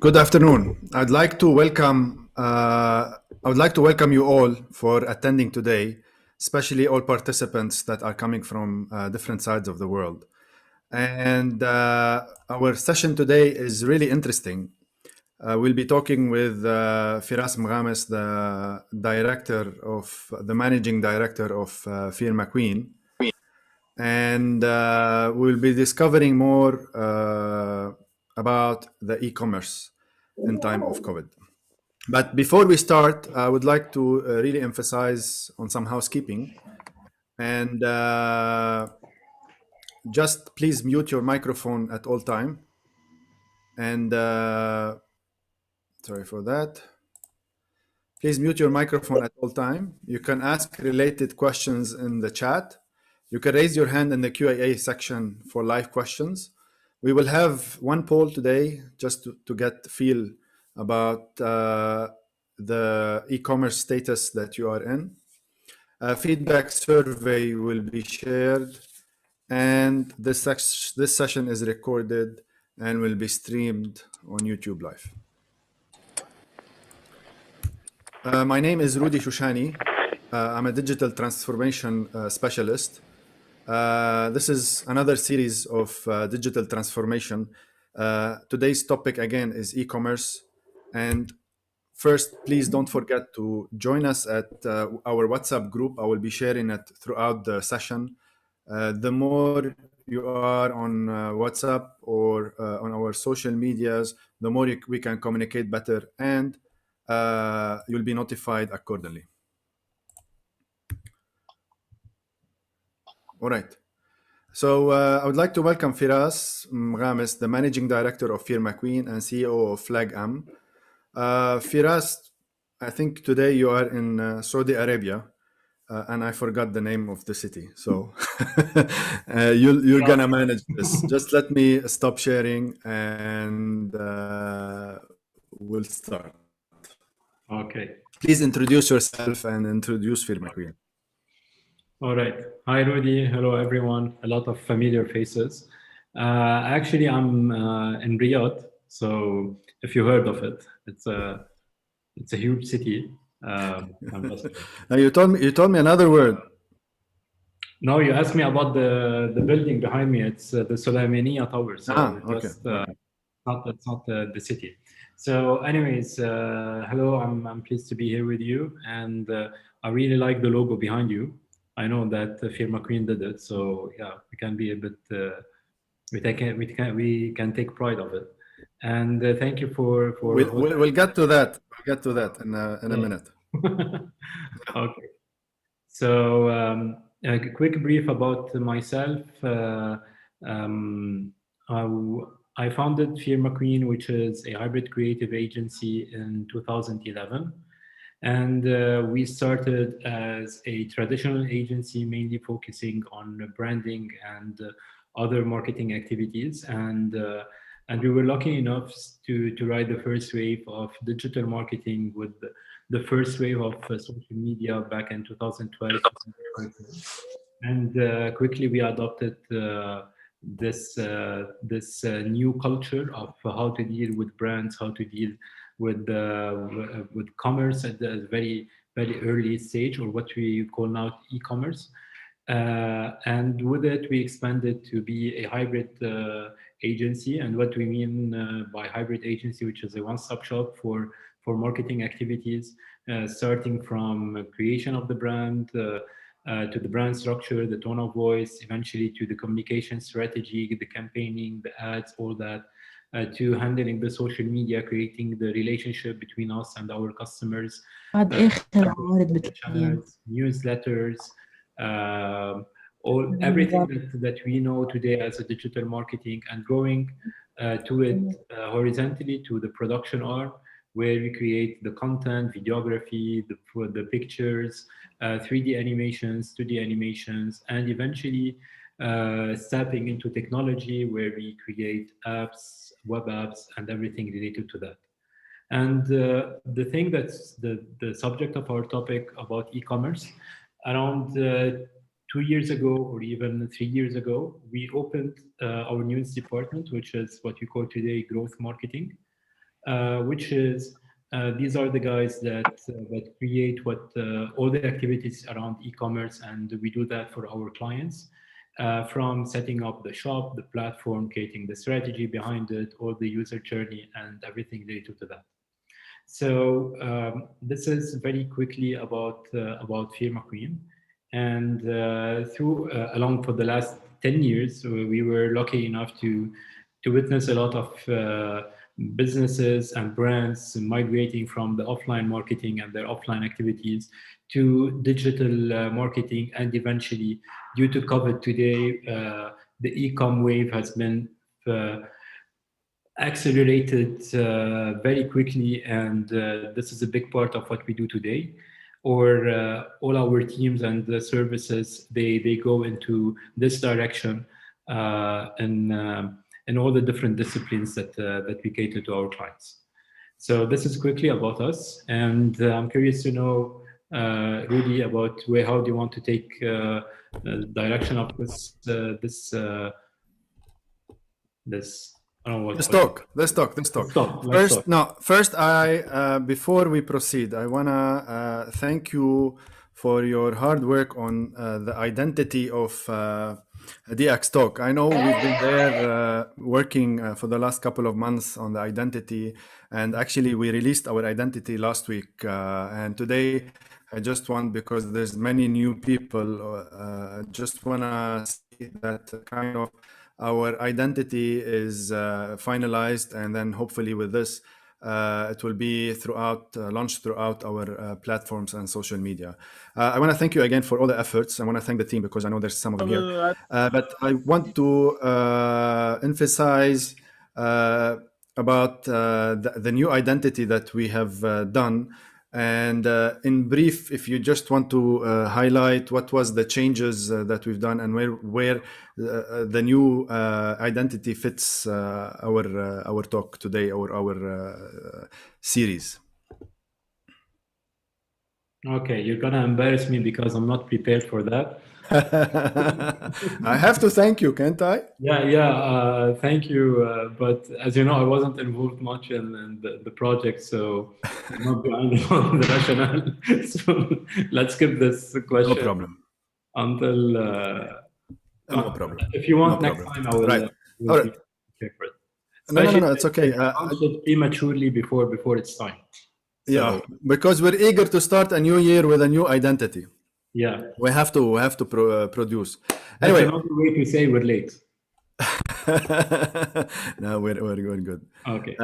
Good afternoon. I'd like to welcome you all for attending today, especially all participants that are coming from different sides of the world. And our session today is really interesting. We'll be talking with Firas Mghames, the managing director of Feer McQueen, and we'll be discovering more about the e-commerce in time of COVID. But before we start, I would like to really emphasize on some housekeeping, and just please mute your microphone at all time. And sorry for that. Please mute your microphone at all time. You can ask related questions in the chat. You can raise your hand in the Q&A section for live questions. We will have one poll today just to get feel about the e-commerce status that you are in. A feedback survey will be shared, and this session is recorded and will be streamed on YouTube Live. My name is Rudy Shushani. I'm a digital transformation specialist. This is another series of digital transformation. Today's topic again is e-commerce. And first, please don't forget to join us at our WhatsApp group. I will be sharing it throughout the session. The more you are on WhatsApp or on our social medias, the more we can communicate better, and you'll be notified accordingly. All right. So I would like to welcome Firas Mghames, the Managing Director of Feer McQueen and CEO of Flag M. Firas, I think today you are in Saudi Arabia, and I forgot the name of the city. So you're going to manage this. Just let me stop sharing and we'll start. Okay. Please introduce yourself and introduce Feer McQueen. All right. Hi, Rudy. Hello, everyone. A lot of familiar faces. Actually, I'm in Riyadh. So if you heard of it, it's a huge city. You told me another word. No, you asked me about the building behind me. It's the Sulaimaniya Tower. So okay. It's not the city. So anyways, hello, I'm pleased to be here with you. And I really like the logo behind you. I know that Feer McQueen did it. So yeah, we can be a bit, we can take pride of it. And thank you for we'll get to that. We'll get to that in a minute. Okay. So a quick brief about myself. I founded Feer McQueen, which is a hybrid creative agency, in 2011. And we started as a traditional agency, mainly focusing on branding and other marketing activities. And we were lucky enough to ride the first wave of digital marketing with the first wave of social media back in 2012. And quickly we adopted this new culture of how to deal with brands, how to deal with commerce at the very, very early stage, or what we call now e-commerce. And with it, we expanded to be a hybrid agency. And what we mean by hybrid agency, which is a one-stop shop for marketing activities, starting from creation of the brand, to the brand structure, the tone of voice, eventually to the communication strategy, the campaigning, the ads, all that, to handling the social media, creating the relationship between us and our customers, channels, newsletters, everything that we know today as a digital marketing, and going to it horizontally to the production arm, where we create the content, videography, the pictures, 3D animations, 2D animations, and eventually stepping into technology, where we create apps, web apps, and everything related to that. And the thing that's the subject of our topic about e-commerce, around 2 years ago, or even 3 years ago, we opened our news department, which is what we call today growth marketing. which is these are the guys that create what all the activities around e-commerce, and we do that for our clients. From setting up the shop, the platform, creating the strategy behind it, all the user journey, and everything related to that. So this is very quickly about Feer McQueen, and through along for the last 10 years, we were lucky enough to witness a lot of businesses and brands migrating from the offline marketing and their offline activities to digital marketing, and eventually, due to COVID today, the e-com wave has been accelerated very quickly, and this is a big part of what we do today. Or all our teams and the services, they go into this direction in all the different disciplines that we cater to our clients. So this is quickly about us, and I'm curious to know, Rudy, about how do you want to take the direction of this Let's talk. First, before we proceed, I wanna thank you for your hard work on the identity of DxTalks. I know we've been there working for the last couple of months on the identity, and actually we released our identity last week. And today, I just want, because there's many new people, just wanna see that kind of our identity is finalized, and then hopefully with this, it will be launched throughout our platforms and social media. I want to thank you again for all the efforts. I want to thank the team because I know there's some of them here. But I want to emphasize about the new identity that we have done. And in brief, if you just want to highlight what was the changes that we've done and where the new identity fits our talk today, or our series. Okay, you're gonna embarrass me because I'm not prepared for that. I have to thank you, can't I? Yeah. Thank you. But as you know, I wasn't involved much in the project, so I'm not behind the rationale. So let's skip this question. No problem. Until no problem. If you want, no next problem. time I will. Right. All right. For it. No, it's okay. Launch it prematurely before it's time. So, yeah, because we're eager to start a new year with a new identity. Yeah, we have to produce. That's anyway, another way to say we're late. No, we're good. Okay.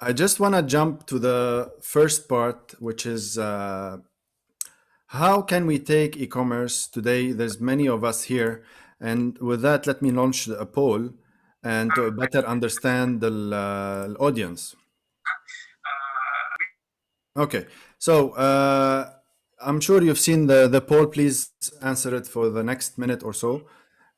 I just want to jump to the first part, which is how can we take e-commerce today? There's many of us here, and with that, let me launch a poll and to better understand the audience. Okay, so I'm sure you've seen the poll. Please answer it for the next minute or so.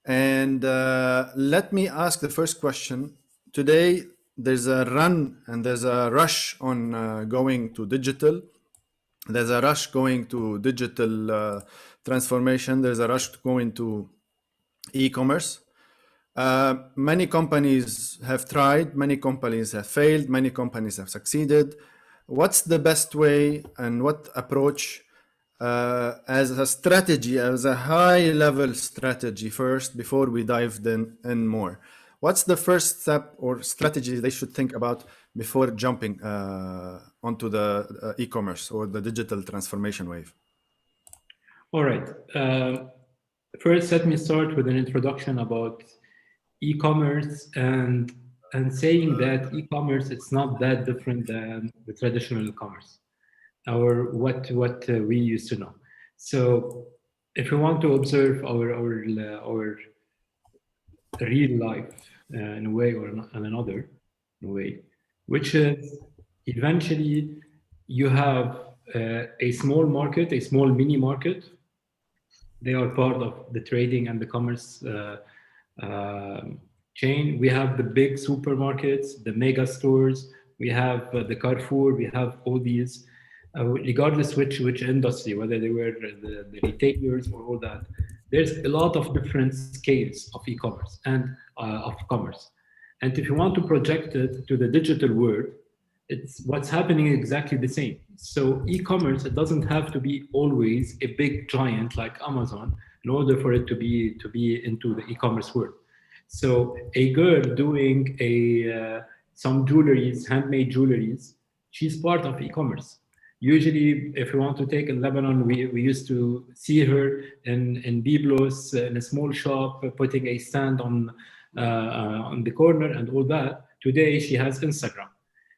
And let me ask the first question. Today, there's a run and there's a rush on going to digital. There's a rush going to digital transformation. There's a rush going to e-commerce. Many companies have tried, many companies have failed, many companies have succeeded. What's the best way and what approach as a strategy, as a high-level strategy first, before we dive in more? What's the first step or strategy they should think about before jumping onto the e-commerce or the digital transformation wave? All right. First, let me start with an introduction about e-commerce and saying that e-commerce, it's not that different than the traditional commerce or what we used to know. So if we want to observe our real life in a way or in another way, which is eventually you have a small market, a small mini market. They are part of the trading and the commerce chain. We have the big supermarkets, the mega stores, we have the Carrefour, we have all these, regardless which industry, whether they were the retailers or all that. There's a lot of different scales of e-commerce and of commerce. And if you want to project it to the digital world, it's what's happening exactly the same. So e-commerce, it doesn't have to be always a big giant like Amazon in order for it to be into the e-commerce world. So a girl doing some jewelries, handmade jewelries, she's part of e-commerce. Usually, if we want to take in Lebanon, we used to see her in Byblos in a small shop, putting a stand on the corner and all that. Today, she has Instagram.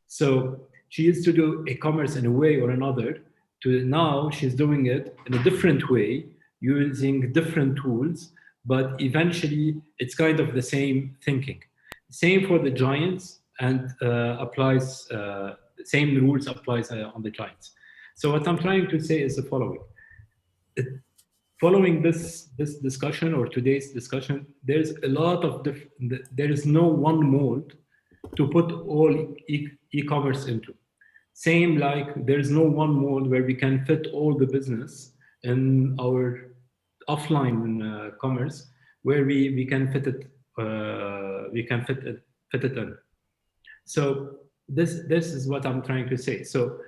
So she used to do e-commerce in a way or another. To now, she's doing it in a different way, using different tools, but eventually it's kind of the same thinking. Same for the giants, and applies same rules applies on the giants. So what I'm trying to say is the following. Following this discussion or today's discussion, there's a lot of there is no one mold to put all e-commerce into. Same like there's no one mold where we can fit all the business in our offline commerce, where we can fit it fit it in. So this is what I'm trying to say. So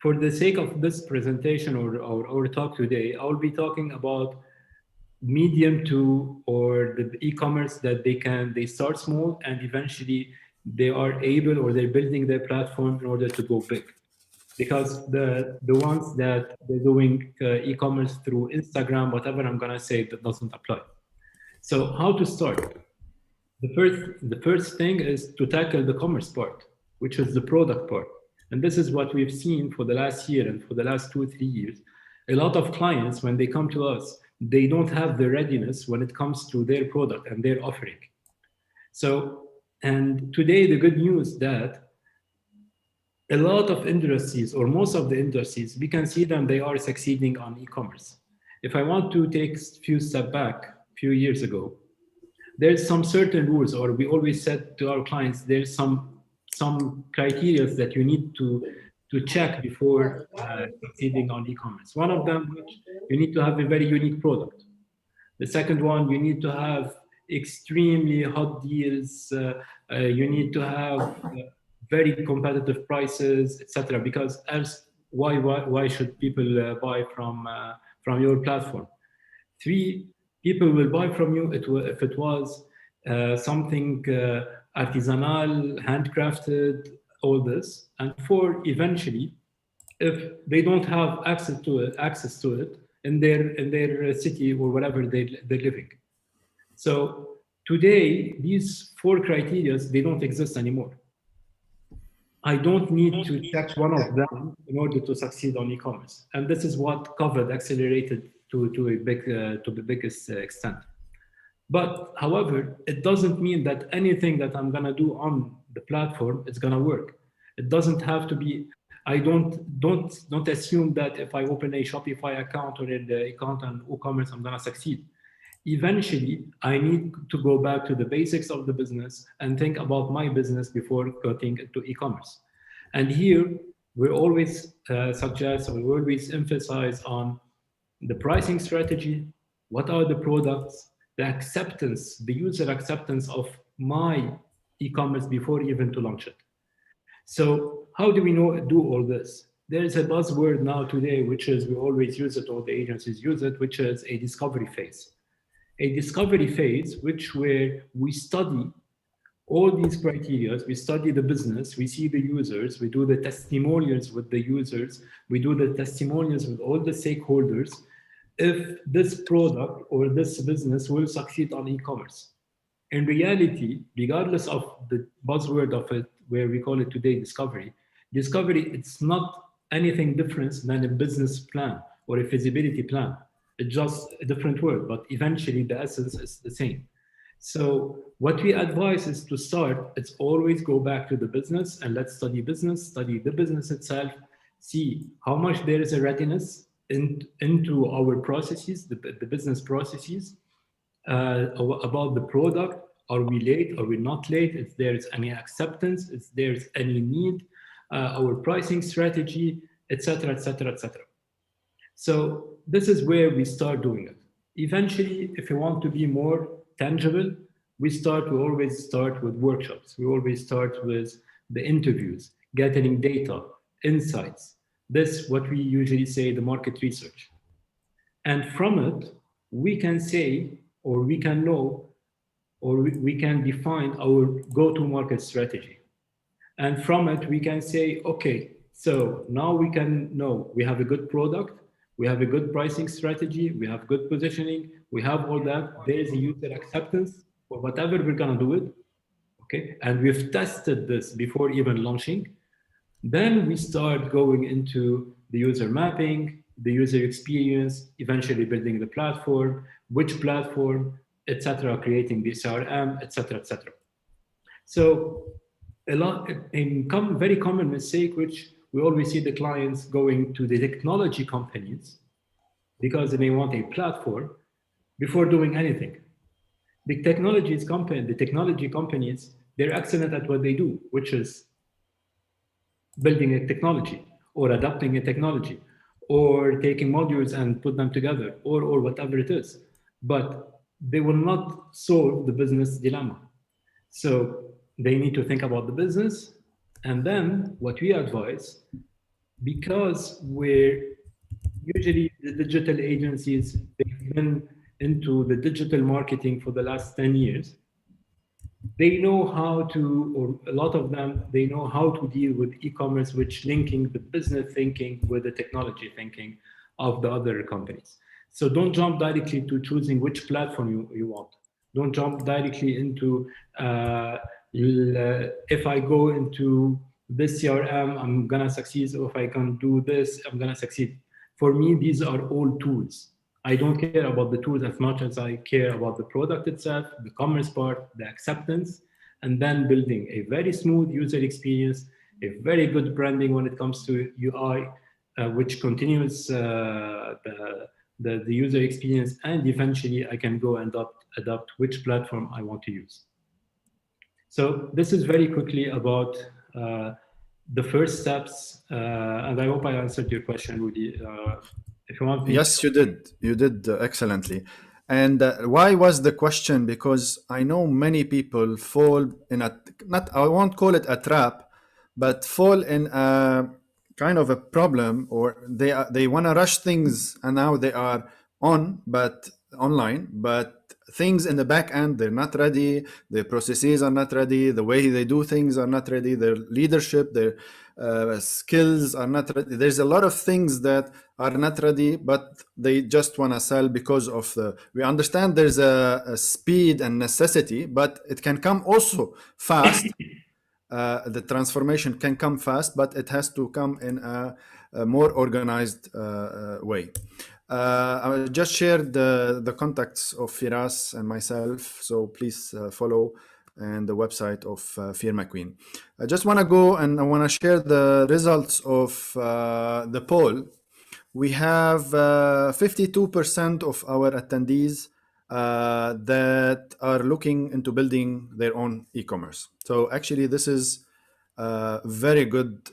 for the sake of this presentation or our talk today, I will be talking about medium to or the e-commerce that they start small and eventually they are able or they're building their platform in order to go big. Because the ones that they're doing e-commerce through Instagram, whatever I'm gonna say, that doesn't apply. So how to start? The first thing is to tackle the commerce part, which is the product part. And this is what we've seen for the last year and for the last 2-3 years. A lot of clients, when they come to us, they don't have the readiness when it comes to their product and their offering. So, and today the good news that a lot of industries or most of the industries, we can see them, they are succeeding on e-commerce. If I want to take a few steps back, a few years ago, there's some certain rules, or we always said to our clients, there's some criteria that you need to check before succeeding on e-commerce. One of them, you need to have a very unique product. The second one, you need to have extremely hot deals. You need to have very competitive prices, etc. Because else, why should people buy from your platform? 3, people will buy from you if it was something artisanal, handcrafted, all this. And 4, eventually, if they don't have access to it in their city or wherever they're living. So today, these 4 criteria, they don't exist anymore. I don't need to check one of them in order to succeed on e-commerce. And this is what COVID accelerated to the biggest extent. But however, it doesn't mean that anything that I'm gonna do on the platform is gonna work. It doesn't have to be. I don't assume that if I open a Shopify account or an account on e-commerce, I'm gonna succeed. Eventually, I need to go back to the basics of the business and think about my business before getting into e-commerce. And here, we always suggest, or we always emphasize on the pricing strategy, what are the products, the acceptance, the user acceptance of my e-commerce before even to launch it. So how do we do all this? There is a buzzword now today, which is, we always use it, all the agencies use it, which is a discovery phase. A discovery phase, where we study all these criteria, we study the business, we see the users, we do the testimonials with the users, we do the testimonials with all the stakeholders, if this product or this business will succeed on e-commerce. In reality, regardless of the buzzword of it, where we call it today discovery, it's not anything different than a business plan or a feasibility plan. It's just a different word, but eventually the essence is the same. So what we advise is to start, it's always go back to the business and let's study the business itself, see how much there is a readiness into our processes, the business processes, about the product. Are we late? Are we not late? If there's any acceptance, if there's any need, our pricing strategy, etc., etc., etc. So this is where we start doing it. Eventually, if you want to be more tangible, we always start with workshops. We always start with the interviews, gathering data, insights. This what we usually say the market research. And from it, we can say, or we can know, or we can define our go-to-market strategy. And from it, we can say, okay, so now we can know we have a good product, we have a good pricing strategy, we have good positioning, we have all that. There is a user acceptance for whatever we're gonna do it, okay? And we've tested this before even launching. Then we start going into the user mapping, the user experience, eventually building the platform, which platform, etc., creating the CRM, etc., etc. So very common mistake, which we always see the clients going to the technology companies because they want a platform before doing anything. The technology companies, they're excellent at what they do, which is building a technology or adapting a technology or taking modules and put them together or whatever it is. But they will not solve the business dilemma. So they need to think about the business. And then what we advise, because we're usually the digital agencies, they've been into the digital marketing for the last 10 years. They know how to, or a lot of them, they know how to deal with e-commerce, which linking the business thinking with the technology thinking of the other companies. So don't jump directly to choosing which platform you want. Don't jump directly into, if I go into this CRM, I'm gonna succeed. So if I can do this, I'm gonna succeed. For me, these are all tools. I don't care about the tools as much as I care about the product itself, the commerce part, the acceptance, and then building a very smooth user experience, a very good branding when it comes to UI, which continues the user experience, and eventually I can go and adopt which platform I want to use. So this is very quickly about the first steps, and I hope I answered your question, Rudy. If you want me Yes, you did. You did excellently. And why was the question? Because I know many people fall in a, not, I won't call it a trap, but fall in a kind of a problem, or they want to rush things, and now they are online, but things in the back end, they're not ready. Their processes are not ready. The way they do things are not ready. Their leadership, their skills are not ready. There's a lot of things that are not ready, but they just want to sell because of we understand there's a speed and necessity, but it can come also fast. The transformation can come fast, but it has to come in a more organized way. I just shared the contacts of Firas and myself, so please follow and the website of Feer McQueen. I just want to go and I want to share the results of the poll. We have 52% of our attendees that are looking into building their own e-commerce. So actually, this is a very good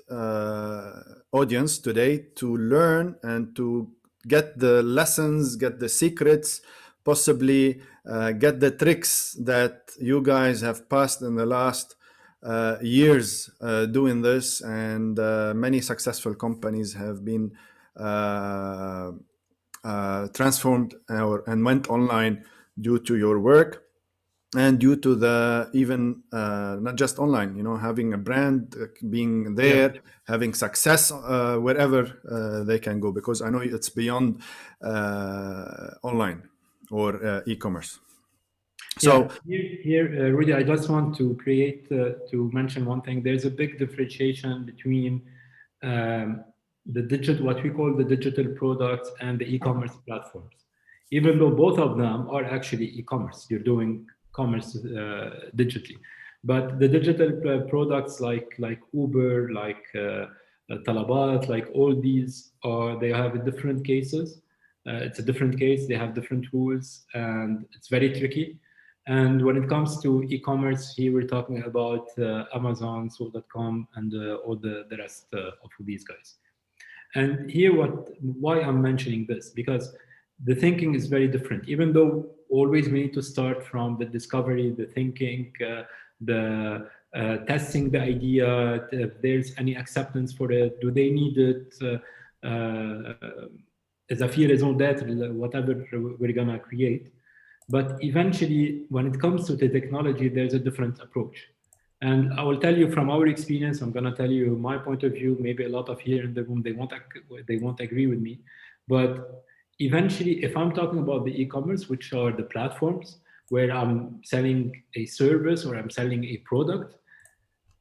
audience today to learn and to get the lessons, get the secrets, possibly get the tricks that you guys have passed in the last years doing this, and many successful companies have been transformed and went online due to your work, and due to the even not just online, having a brand, being there, having success wherever they can go, because I know it's beyond online or e-commerce. So here, Rudy, I just want to to mention one thing. There's a big differentiation between what we call the digital products and the e-commerce platforms. Even though both of them are actually e-commerce, you're doing commerce digitally, but the digital products like Uber, like Talabat, like all these they have different cases. It's a different case. They have different rules, and it's very tricky. And when it comes to e-commerce, here we're talking about Amazon, Sold.com, and all the rest of these guys. And here, why I'm mentioning this, because the thinking is very different. Even though always we need to start from the discovery, the thinking, the testing the idea, if there's any acceptance for it, do they need it, إذا في raison d'être, whatever we're gonna create. But eventually, when it comes to the technology, there's a different approach. And I will tell you from our experience, I'm gonna tell you my point of view, maybe a lot of here in the room, they won't agree with me. But eventually, if I'm talking about the e-commerce, which are the platforms where I'm selling a service or I'm selling a product,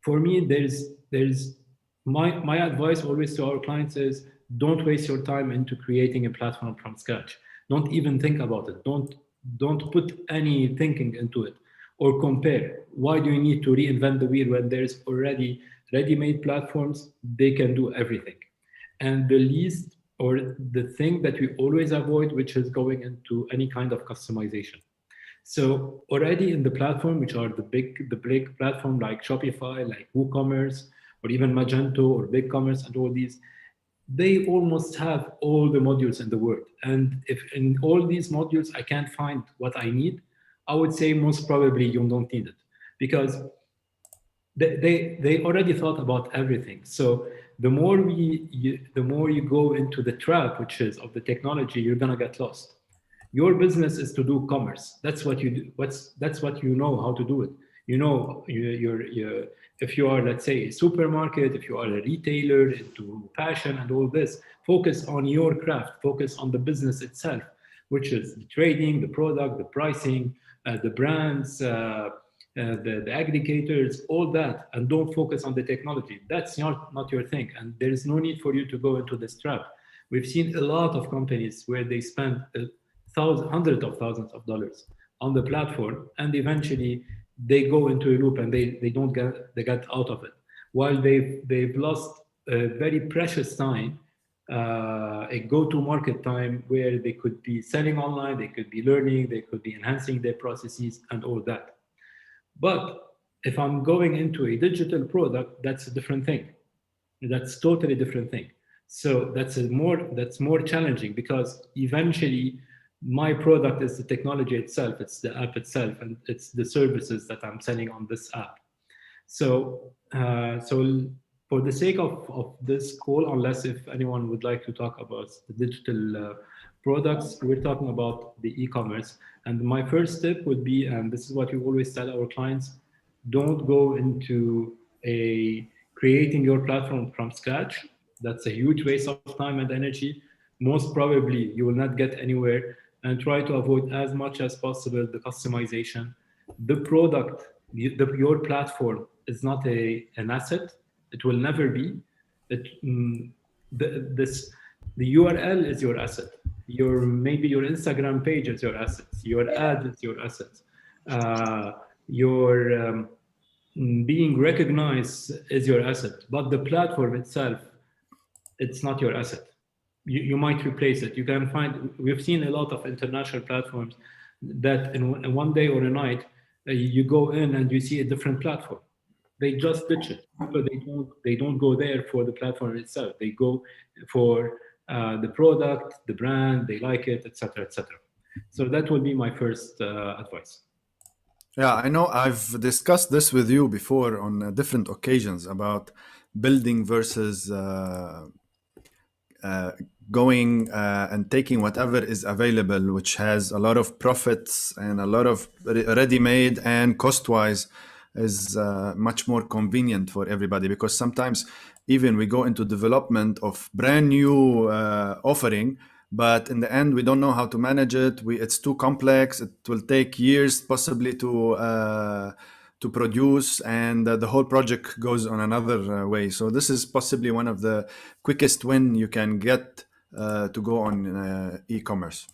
for me, there's my advice always to our clients is don't waste your time into creating a platform from scratch. Don't even think about it. Don't put any thinking into it or compare. Why do you need to reinvent the wheel when there's already ready-made platforms? They can do everything. And the least or the thing that we always avoid, which is going into any kind of customization. So already in the platform, which are the big platform like Shopify, like WooCommerce, or even Magento or BigCommerce and all these, they almost have all the modules in the world. And if in all these modules I can't find what I need, I would say most probably you don't need it, because they already thought about everything. So the more you go into the trap, which is of the technology, you're gonna get lost. Your business is to do commerce. That's what you do. That's what you know how to do it. You know, if you are, let's say, a supermarket, if you are a retailer into fashion and all this, focus on your craft, focus on the business itself, which is the trading, the product, the pricing, the brands, the aggregators, all that, and don't focus on the technology. That's not your thing, and there is no need for you to go into this trap. We've seen a lot of companies where they spend hundreds of thousands of dollars on the platform, and eventually they go into a loop and they get out of it, while they've lost a very precious time, a go-to-market time where they could be selling online, they could be learning, they could be enhancing their processes and all that. But if I'm going into a digital product, that's a different thing. That's totally different thing. So that's more challenging, because eventually my product is the technology itself, it's the app itself, and it's the services that I'm selling on this app. So for the sake of this call, unless if anyone would like to talk about the digital products, we're talking about the e-commerce. And my first step would be, and this is what we always tell our clients, don't go into creating your platform from scratch. That's a huge waste of time and energy. Most probably you will not get anywhere, and try to avoid as much as possible the customization. The product, your platform is not an asset. It will never be. The URL is your asset. Maybe your Instagram page is your assets. Your ad is your assets. Your being recognized is your asset. But the platform itself, it's not your asset. You might replace it. You can find, we've seen a lot of international platforms that in one day or a night, you go in and you see a different platform. They just ditch it. But they don't go there for the platform itself. They go for the product, the brand, they like it, etc., etc. So that will be my first advice. Yeah, I know I've discussed this with you before on different occasions about building versus going and taking whatever is available, which has a lot of profits and a lot of ready-made, and cost-wise is much more convenient for everybody, because sometimes even we go into development of brand new offering, but in the end we don't know how to manage it. It's too complex. It will take years possibly to produce, and the whole project goes on another way. So this is possibly one of the quickest win you can get to go on e-commerce.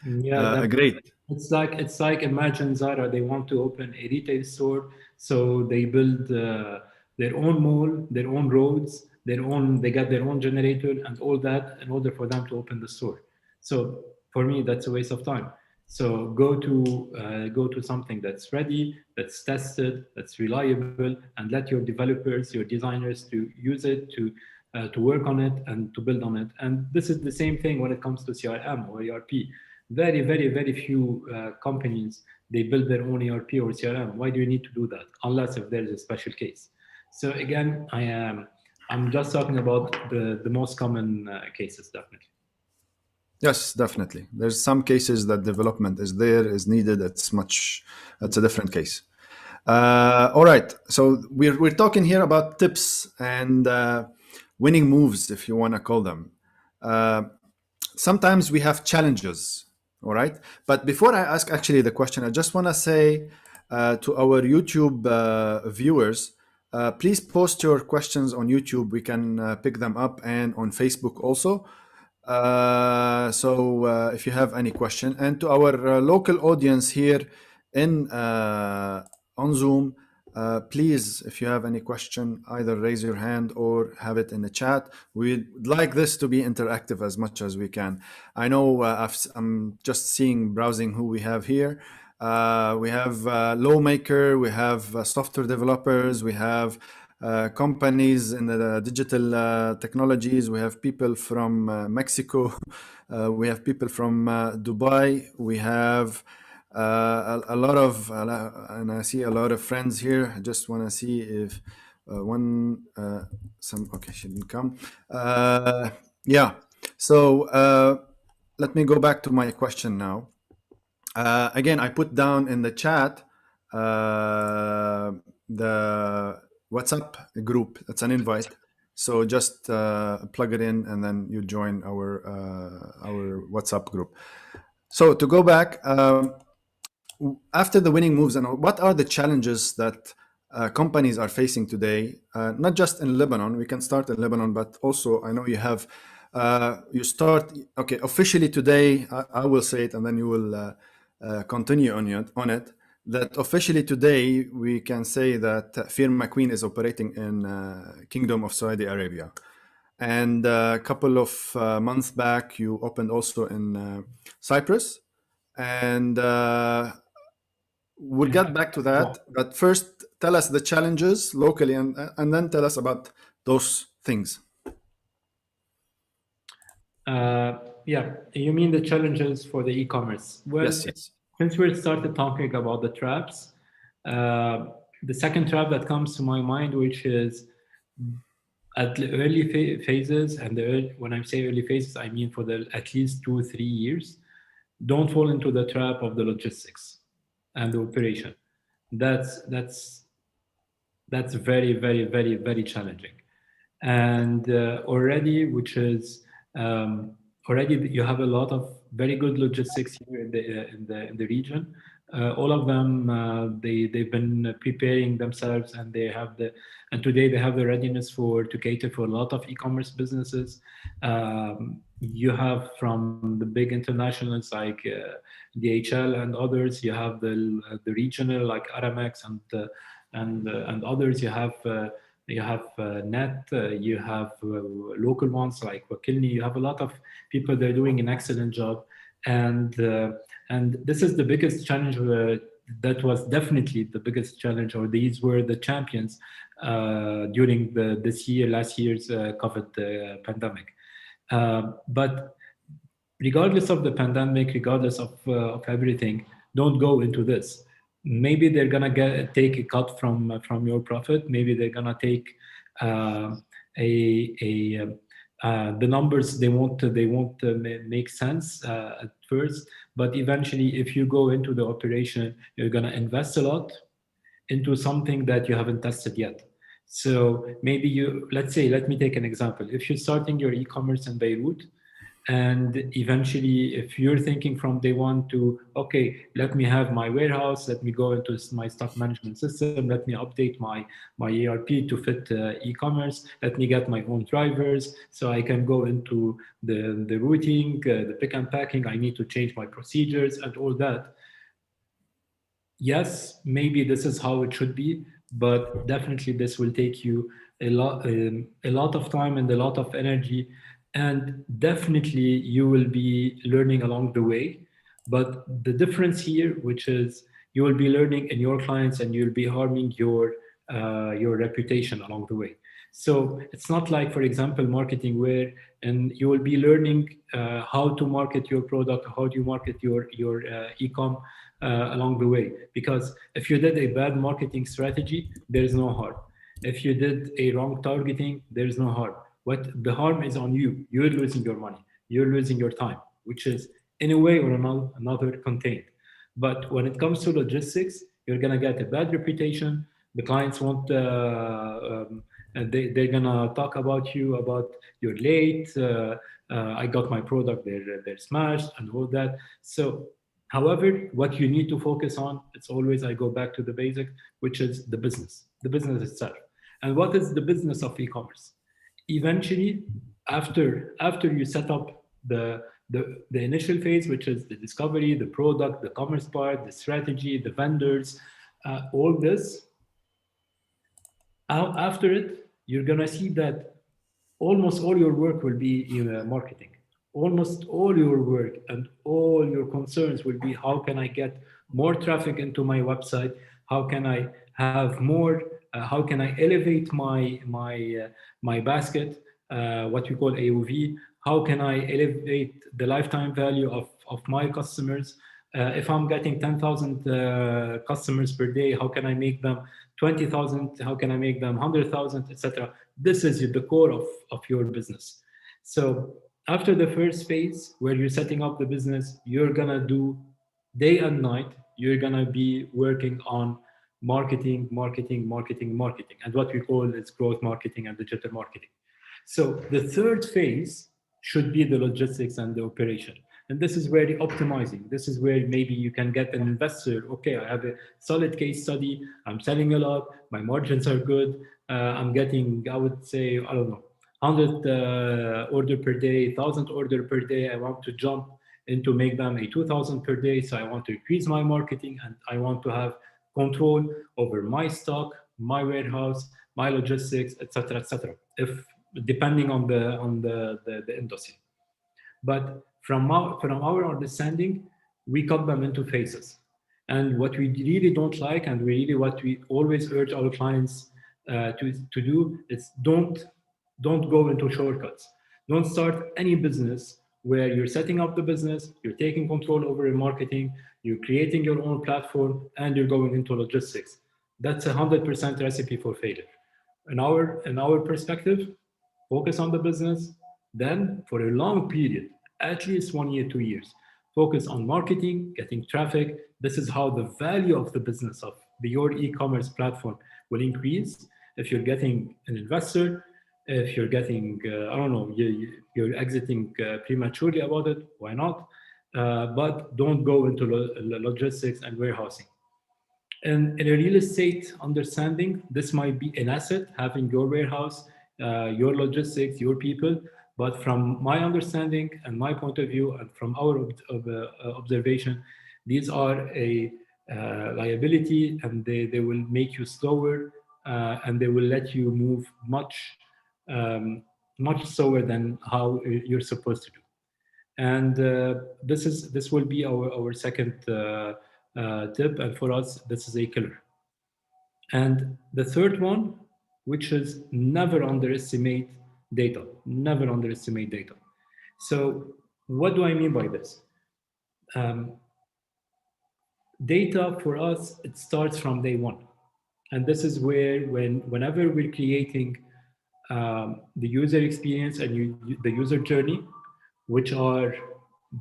Yeah, great. It's like imagine Zara, they want to open a retail store, so they build their own mall, their own roads, they got their own generator and all that in order for them to open the store. So for me, that's a waste of time. So go to something that's ready, that's tested, that's reliable, and let your developers, your designers to use it, to work on it and to build on it. And this is the same thing when it comes to CRM or ERP. Very, very, very few companies, they build their own ERP or CRM. Why do you need to do that? Unless if there is a special case. So again, I'm just talking about the most common cases, definitely. Yes, definitely. There's some cases that development is there, is needed. It's a different case. All right. So we're talking here about tips and winning moves, if you want to call them. Sometimes we have challenges. All right. But before I ask actually the question, I just want to say to our YouTube viewers, please post your questions on YouTube. We can pick them up, and on Facebook also. So if you have any question, and to our local audience here in on Zoom, please, if you have any question, either raise your hand or have it in the chat. We'd like this to be interactive as much as we can. I know I'm just browsing who we have here. We have lawmaker, we have software developers, we have companies in the digital technologies. We have people from Mexico. We have people from Dubai. We have a lot of, and I see a lot of friends here. I just want to see if okay, she didn't come. Yeah. So let me go back to my question now. Again, I put down in the chat the WhatsApp group. It's an invite. So just plug it in, and then you join our WhatsApp group. So to go back, after the winning moves, and what are the challenges that companies are facing today? Not just in Lebanon. We can start in Lebanon, but also I know you have. You start officially today. I will say it, and then you will continue on it. That officially today we can say that Feer McQueen is operating in Kingdom of Saudi Arabia, and a couple of months back you opened also in Cyprus, and we'll get back to that. But first, tell us the challenges locally, and then tell us about those things. Yeah, you mean the challenges for the e-commerce? Well, yes. Since we started talking about the traps, the second trap that comes to my mind, which is at the early phases, and when I say early phases, I mean for at least 2-3 years, don't fall into the trap of the logistics and the operation. That's very, very, very, very challenging. And already, which is already you have a lot of very good logistics here in the region. All of them they've been preparing themselves, and today they have the readiness to cater for a lot of e-commerce businesses. You have from the big internationals like DHL and others. You have the regional like Aramex and others. You have Net, you have local ones like Wakilni. You have a lot of people that are doing an excellent job, and this is the biggest challenge. That was definitely the biggest challenge, or these were the champions during last year's COVID take but regardless of the pandemic, regardless of everything, don't go into this. Maybe they're gonna take a cut from your profit. Maybe they're gonna take the numbers. They won't make sense at first, but eventually, if you go into the operation, you're gonna invest a lot into something that you haven't tested yet. So maybe let me take an example. If you're starting your e-commerce in Beirut, and eventually, if you're thinking from day one to, okay, let me have my warehouse, let me go into my stock management system, let me update my ERP to fit e-commerce, let me get my own drivers so I can go into the routing, the pick and packing, I need to change my procedures and all that. Yes, maybe this is how it should be, but definitely this will take you a lot of time and a lot of energy. And definitely you will be learning along the way. But the difference here, which is you will be learning in your clients and you'll be harming your reputation along the way. So it's not like, for example, marketing where and you will be learning how to market your product, how do you market your e-com along the way. Because if you did a bad marketing strategy, there is no harm. If you did a wrong targeting, there is no harm. What the harm is on you. You're losing your money. You're losing your time, which is in a way or another contained. But when it comes to logistics, you're gonna get a bad reputation. The clients won't. They're gonna talk about you about you're late. I got my product. They're smashed and all that. So, however, what you need to focus on, it's always I go back to the basic, which is the business itself. And what is the business of e-commerce? Eventually, after you set up the initial phase, which is the discovery, the product, the commerce part, the strategy, the vendors, all this. After it, you're gonna see that almost all your work will be in marketing. Almost all your work and all your concerns will be how can I get more traffic into my website? How can I have more? How can I elevate my basket? What we call AOV. How can I elevate the lifetime value of my customers? If I'm getting 10,000 customers per day, how can I make them 20,000? How can I make them 100,000, etc.? This is the core of your business. So after the first phase where you're setting up the business, you're gonna do day and night, you're gonna be working on marketing, marketing, marketing, marketing, and what we call is growth marketing and digital marketing. So the third phase should be the logistics and the operation. And this is where the optimizing, this is where maybe you can get an investor. Okay, I have a solid case study. I'm selling a lot. My margins are good. I'm getting, I would say, I don't know, 100 order per day, 1,000 order per day. I want to jump into make them a 2,000 per day. So I want to increase my marketing and I want to have control over my stock, my warehouse, my logistics, etc., etc. If depending on the industry. But from our understanding, we cut them into phases. And what we really don't like, and what we always urge our clients to do, is don't go into shortcuts. Don't start any business where you're setting up the business, you're taking control over your marketing, you're creating your own platform, and you're going into logistics. That's 100% recipe for failure. In our perspective, focus on the business, then for a long period, at least 1 year, 2 years, focus on marketing, getting traffic. This is how the value of the business of your e-commerce platform will increase. If you're getting an investor, if you're getting, I don't know, you're exiting prematurely about it, why not? But don't go into logistics and warehousing. And in a real estate understanding, this might be an asset, having your warehouse, your logistics, your people. But from my understanding and my point of view, and from our observation, these are a liability, and they will make you slower, and they will let you move much slower than how you're supposed to do. And this will be our second tip, and for us, this is a killer. And the third one, which is never underestimate data. Never underestimate data. So what do I mean by this? Data for us, it starts from day one. And this is where whenever we're creating the user experience and the user journey, which are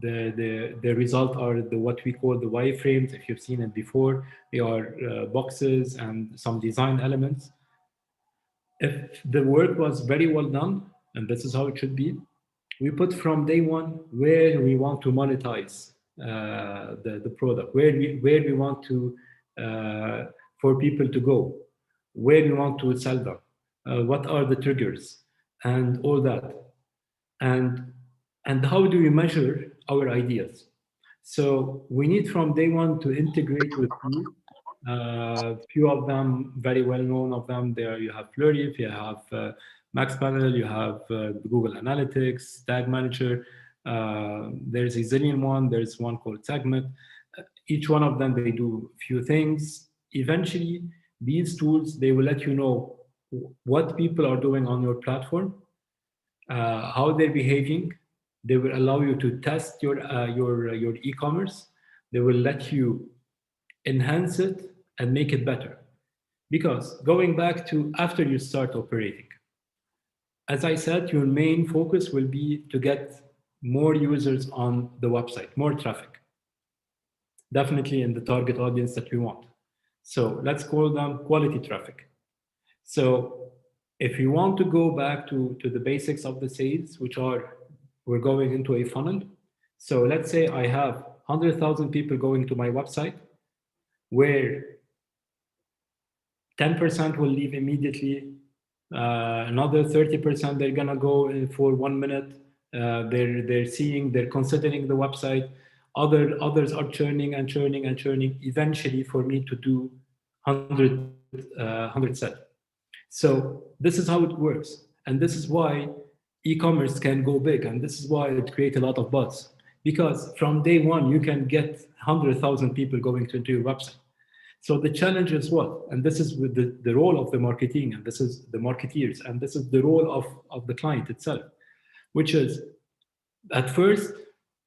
the result are what we call the wireframes. If you've seen it before, they are boxes and some design elements. If the work was very well done, and this is how it should be, we put from day one where we want to monetize the product, where we want to for people to go, where we want to sell them, what are the triggers, and all that, and how do we measure our ideas. So we need from day one to integrate with you. Few of them, very well known of them, there you have Flurry, you have MaxPanel, you have Google Analytics, Tag Manager. There's a zillion one. There's one called Segment. Each one of them, they do a few things. Eventually, these tools, they will let you know what people are doing on your platform, how they're behaving. They will allow you to test your e-commerce. They will let you enhance it and make it better. Because going back to after you start operating, as I said, your main focus will be to get more users on the website, more traffic, definitely in the target audience that we want. So let's call them quality traffic. So if you want to go back to the basics of the sales, which are, we're going into a funnel. So let's say I have 100,000 people going to my website, where 10% will leave immediately. Another 30%, they're gonna go in for 1 minute. They're considering the website. Others are churning and churning and churning. Eventually, for me to do 100 sell. So this is how it works, and this is why e-commerce can go big, and this is why it creates a lot of buzz. Because from day one, you can get 100,000 people going to your website. So the challenge is what? And this is with the role of the marketing, and this is the marketeers, and this is the role of the client itself, which is at first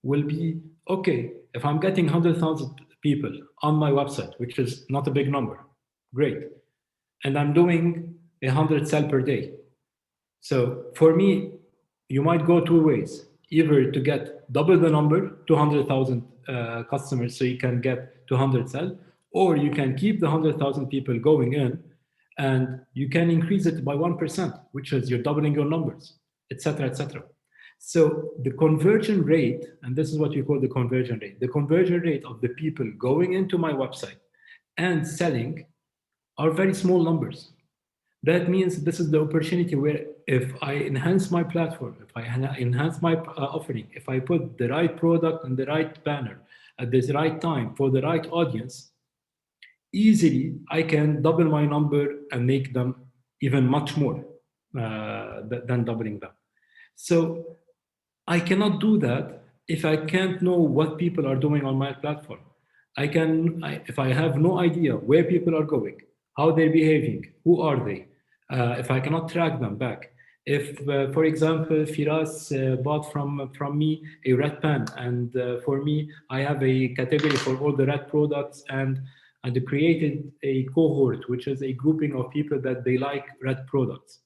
will be, okay, if I'm getting 100,000 people on my website, which is not a big number, great. And I'm doing 100 sell per day. So for me, you might go two ways, either to get double the number, 200,000 customers, so you can get 200 sell, or you can keep the 100,000 people going in and you can increase it by 1%, which is you're doubling your numbers, etc., etc. So the conversion rate, and this is what we call the conversion rate, the conversion rate of the people going into my website and selling are very small numbers. That means this is the opportunity where if I enhance my platform, if I enhance my offering, if I put the right product and the right banner at the right time for the right audience, easily I can double my number and make them even much more than doubling them. So I cannot do that if I can't know what people are doing on my platform. If I have no idea where people are going, how they're behaving, who are they, if I cannot track them back. If, for example, Firas bought from me a red pen, and for me, I have a category for all the red products, and created a cohort, which is a grouping of people that they like red products.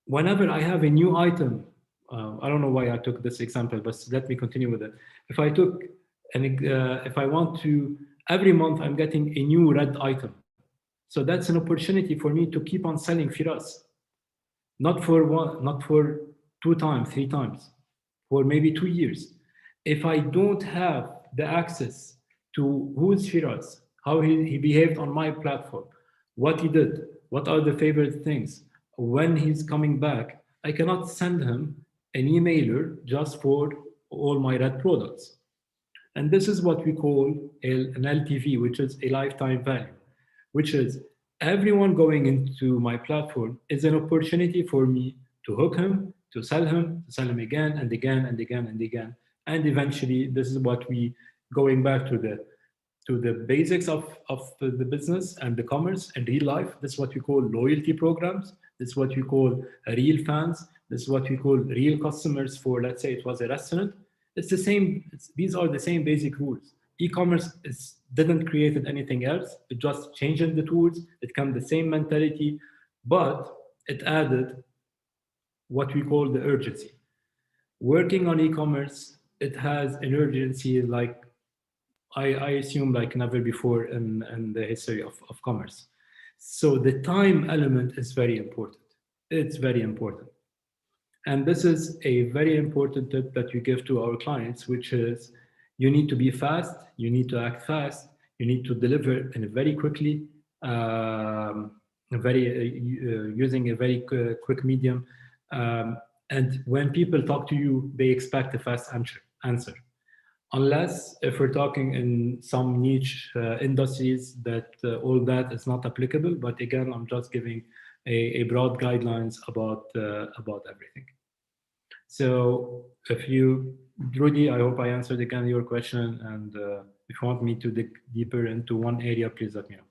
Whenever I have a new item, I don't know why I took this example, but let me continue with it. If I want to, every month I'm getting a new red item. So that's an opportunity for me to keep on selling Firas. Not for one, not for 2 times, 3 times, for maybe 2 years. If I don't have the access to who is Firas, how he behaved on my platform, what he did, what are the favorite things, when he's coming back, I cannot send him an emailer just for all my red products. And this is what we call an LTV, which is a lifetime value, which is everyone going into my platform is an opportunity for me to hook him, to sell him again and again and again and again. And eventually, this is what we, going back to the basics of the business and the commerce and real life. This is what we call loyalty programs. This is what we call real fans. This is what we call real customers for, let's say it was a restaurant. It's the same, these are the same basic rules. E-commerce didn't create anything else. It just changed the tools. It came the same mentality, but it added what we call the urgency. Working on e-commerce, it has an urgency like I assume like never before in the history of commerce. So the time element is very important. It's very important. And this is a very important tip that we give to our clients, which is you need to be fast, you need to act fast, you need to deliver in a very quickly, using a very quick medium. And when people talk to you, they expect a fast answer. Unless if we're talking in some niche industries that all that is not applicable. But again, I'm just giving a broad guidelines about everything. So if you, Rudy, I hope I answered again your question. And if you want me to dig deeper into one area, please let me know.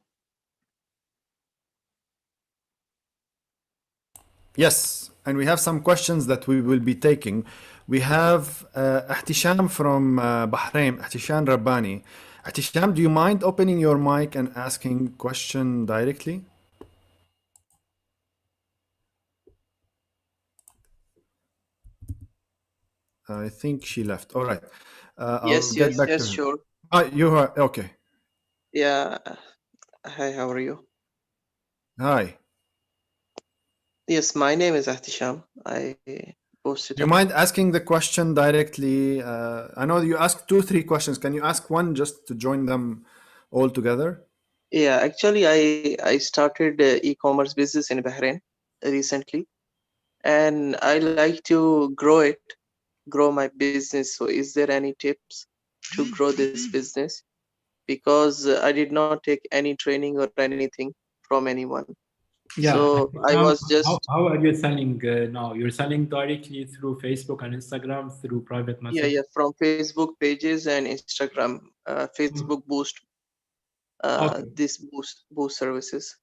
Yes, and we have some questions that we will be taking. We have Ihtisham from Bahrain, Ihtisham Rabbani. Ihtisham, do you mind opening your mic and asking question directly? I think she left. All right. I'll Yes, get yes, back to yes, her. sure. You are okay. Yeah. Hi, how are you? Hi. Yes, my name is Ahtisham. I posted Do you up. mind asking the question directly? I know you asked two, three questions. Can you ask one just to join them all together? Yeah, actually, I started e-commerce business in Bahrain recently, and I like to grow my business. So, is there any tips to grow this business? Because I did not take any training or anything from anyone. Yeah. So I was just, How are you selling now? You're selling directly through Facebook and Instagram through private yeah, message? from Facebook pages and Instagram, Facebook boost, Okay. this boost services.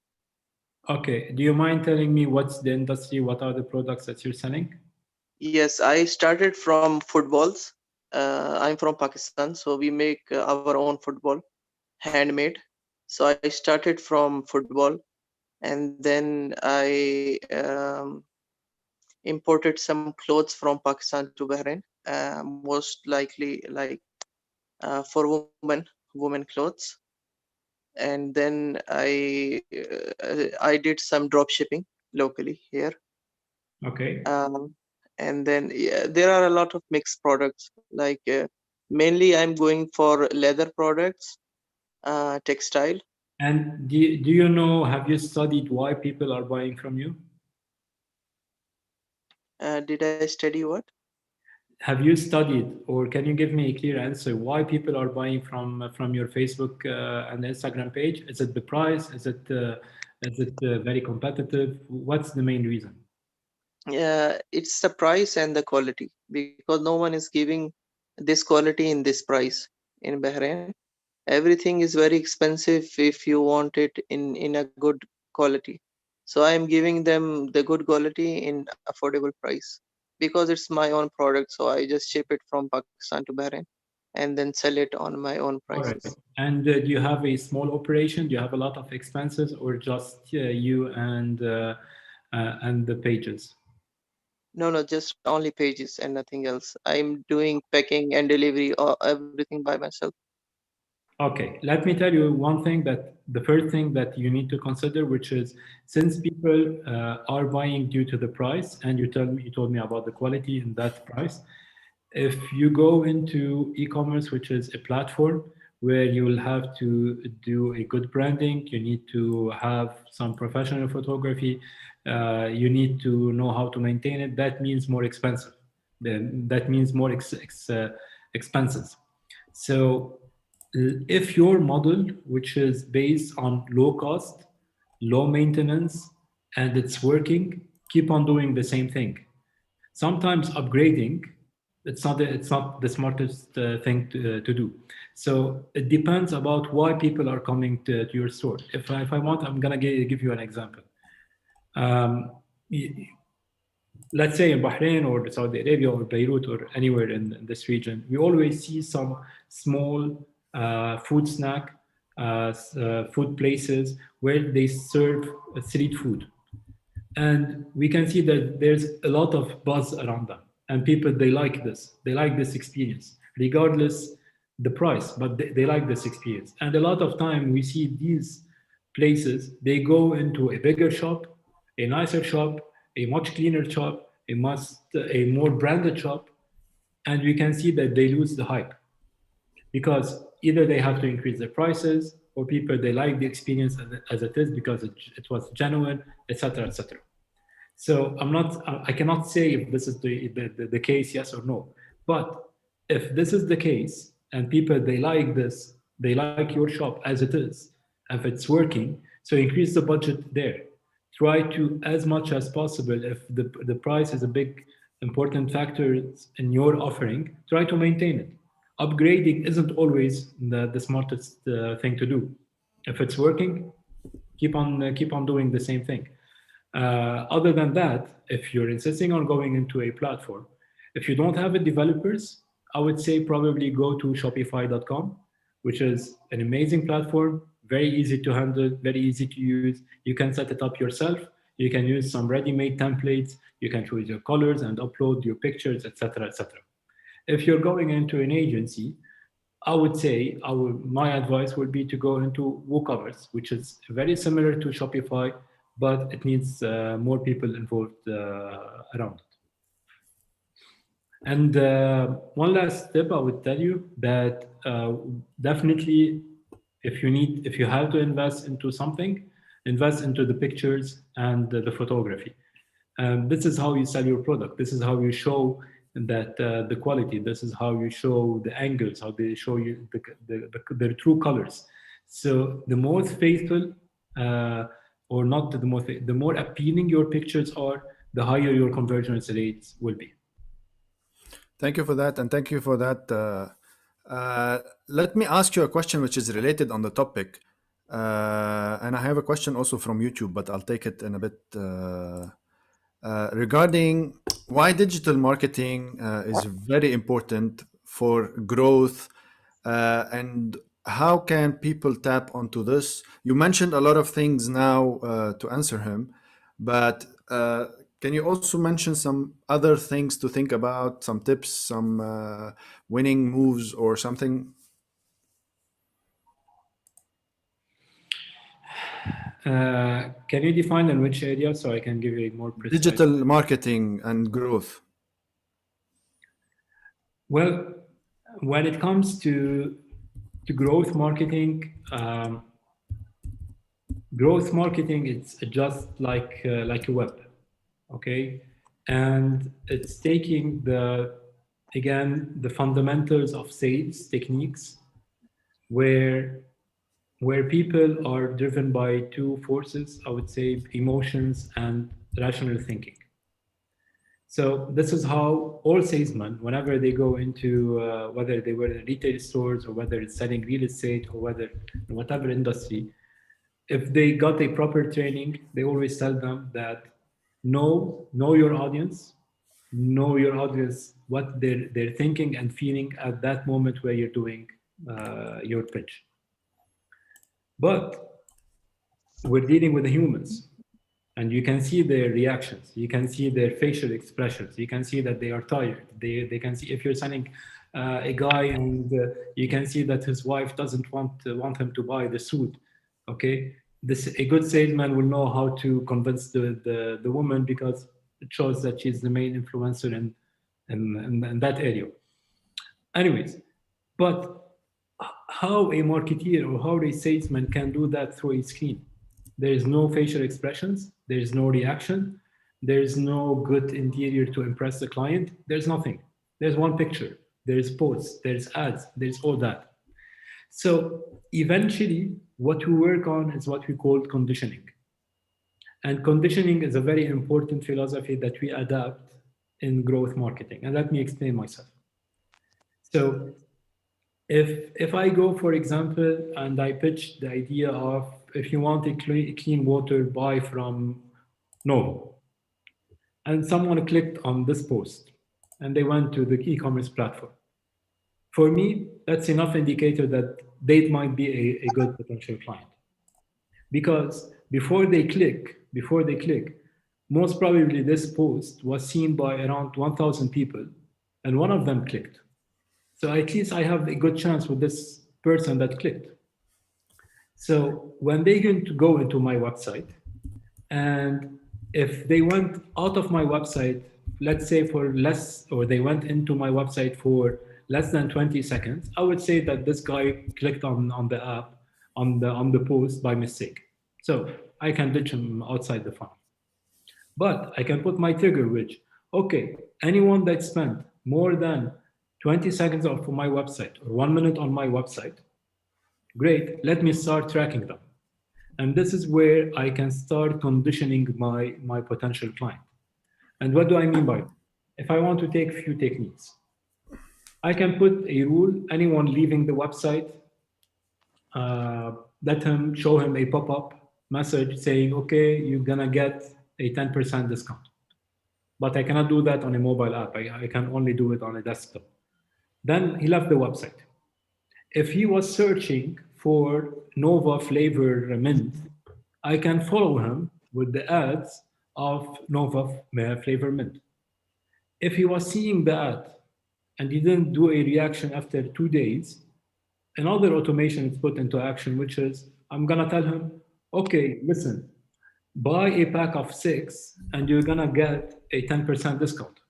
Okay. Do you mind telling me what's the industry? What are the products that you're selling? Yes, I started from footballs. I'm from Pakistan, so we make our own football, handmade. So I started from football, and then I imported some clothes from Pakistan to Bahrain. Most likely, like for women clothes. And then I did some drop shipping locally here. Okay. Um, and then yeah, there are a lot of mixed products. Like mainly, I'm going for leather products, textile. And do you know, have you studied why people are buying from you? Did I study what? Have you studied, or can you give me a clear answer why people are buying from your Facebook and Instagram page? Is it the price? Is it very competitive? What's the main reason? Yeah, it's the price and the quality because no one is giving this quality in this price in Bahrain. Everything is very expensive if you want it in a good quality. So I am giving them the good quality in affordable price because it's my own product. So I just ship it from Pakistan to Bahrain and then sell it on my own All right. prices. And do you have a small operation? Do you have a lot of expenses, or just you and the pages? No, no, just only pages and nothing else. I'm doing packing and delivery or everything by myself. Okay, let me tell you one thing, that the first thing that you need to consider, which is, since people are buying due to the price, and you told me about the quality in that price. If you go into e-commerce, which is a platform where you will have to do a good branding, you need to have some professional photography, you need to know how to maintain it. That means more expensive. That means more expenses. So if your model, which is based on low cost, low maintenance, and it's working, keep on doing the same thing. Sometimes upgrading, it's not the smartest thing to do. So it depends about why people are coming to your store. If I want, I'm gonna give you an example. Um, let's say in Bahrain or Saudi Arabia or Beirut or anywhere in this region, we always see some small food snack, food places where they serve street food, and we can see that there's a lot of buzz around them, and people, they like this experience regardless the price, but they like this experience. And a lot of time we see these places, they go into a bigger shop, a nicer shop, a much cleaner shop, a more branded shop, and we can see that they lose the hype, because either they have to increase their prices, or people, they like the experience as it is because it was genuine, etc., etc. So I cannot say if this is the case, yes or no. But if this is the case and people, they like this, they like your shop as it is, if it's working, so increase the budget there. Try to, as much as possible, if the price is a big important factor in your offering, try to maintain it. Upgrading isn't always the smartest thing to do. If it's working, keep on doing the same thing. Other than that, if you're insisting on going into a platform, if you don't have developers, I would say probably go to Shopify.com, which is an amazing platform, very easy to handle, very easy to use. You can set it up yourself. You can use some ready-made templates. You can choose your colors and upload your pictures, etc., etc. If you're going into an agency, I would say my advice would be to go into WooCommerce, which is very similar to Shopify, but it needs more people involved around it. And one last tip I would tell you that definitely if you have to invest into something, invest into the pictures and the photography. This is how you sell your product. This is how you show that the quality. This is how you show the angles, how they show you the true colors. So the more faithful, or not the more appealing your pictures are, the higher your conversion rates will be. Thank you for that, and thank you for that. Let me ask you a question which is related on the topic, and I have a question also from YouTube, but I'll take it in a bit. Regarding why digital marketing is very important for growth, and how can people tap onto this? You mentioned a lot of things now to answer him, but can you also mention some other things to think about, some tips, some winning moves or something? Can you define in which area so I can give you a more precise? Digital marketing and growth. Well, when it comes to growth marketing, it's just like a web, okay? And it's taking the fundamentals of sales techniques where people are driven by two forces, I would say, emotions and rational thinking. So this is how all salesmen, whenever they go into, whether they were in retail stores or whether it's selling real estate or whatever industry, if they got a proper training, they always tell them that know your audience, what they're thinking and feeling at that moment where you're doing your pitch. But we're dealing with the humans, and you can see their reactions. You can see their facial expressions. You can see that they are tired. They can see if you're selling a guy and you can see that his wife doesn't want him to buy the suit. Okay, a good salesman will know how to convince the woman because it shows that she's the main influencer in that area. Anyways, but how a marketeer or how a salesman can do that through a screen? There is no facial expressions. There is no reaction. There is no good interior to impress the client. There's nothing. There's one picture. There's posts. There's ads. There's all that. So eventually, what we work on is what we call conditioning. And conditioning is a very important philosophy that we adapt in growth marketing. And let me explain myself. So if I go, for example, and I pitch the idea of, if you want a clean water, buy from Novo. And someone clicked on this post and they went to the e-commerce platform. For me, that's enough indicator that they might be a good potential client. Because before they click, most probably this post was seen by around 1,000 people and one of them clicked. So at least I have a good chance with this person that clicked. So when they're going to go into my website, and if they went out of my website, let's say for less, or they went into my website for less than 20 seconds, I would say that this guy clicked on the app, on the post by mistake. So I can ditch him outside the funnel. But I can put my trigger, which, okay, anyone that spent more than 20 seconds of my website or 1 minute on my website, great, let me start tracking them. And this is where I can start conditioning my potential client. And what do I mean by that? If I want to take a few techniques, I can put a rule, anyone leaving the website, show him a pop-up message saying, okay, you're gonna get a 10% discount. But I cannot do that on a mobile app. I can only do it on a desktop. Then he left the website. If he was searching for Nova flavor mint, I can follow him with the ads of Nova flavor mint. If he was seeing the ad and he didn't do a reaction after 2 days, another automation is put into action, which is I'm gonna tell him, okay, listen, buy a pack of 6 and you're gonna get a 10% discount.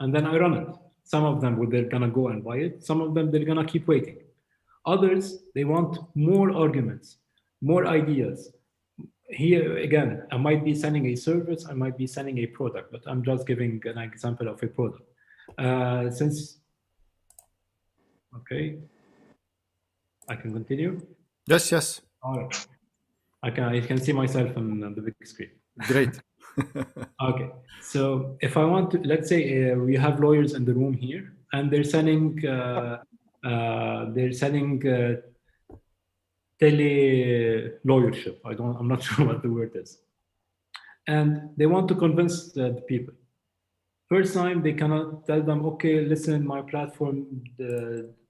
And then I run it. Some of them, they're gonna go and buy it. Some of them, they're gonna keep waiting. Others, they want more arguments, more ideas. Here, again, I might be selling a service, I might be selling a product, but I'm just giving an example of a product. Okay, I can continue? Yes. All right. I can see myself on the big screen. Great. Okay, so if I want to, let's say we have lawyers in the room here, and they're selling tele lawyership. I'm not sure what the word is, and they want to convince the people. First time, they cannot tell them, okay, listen, my platform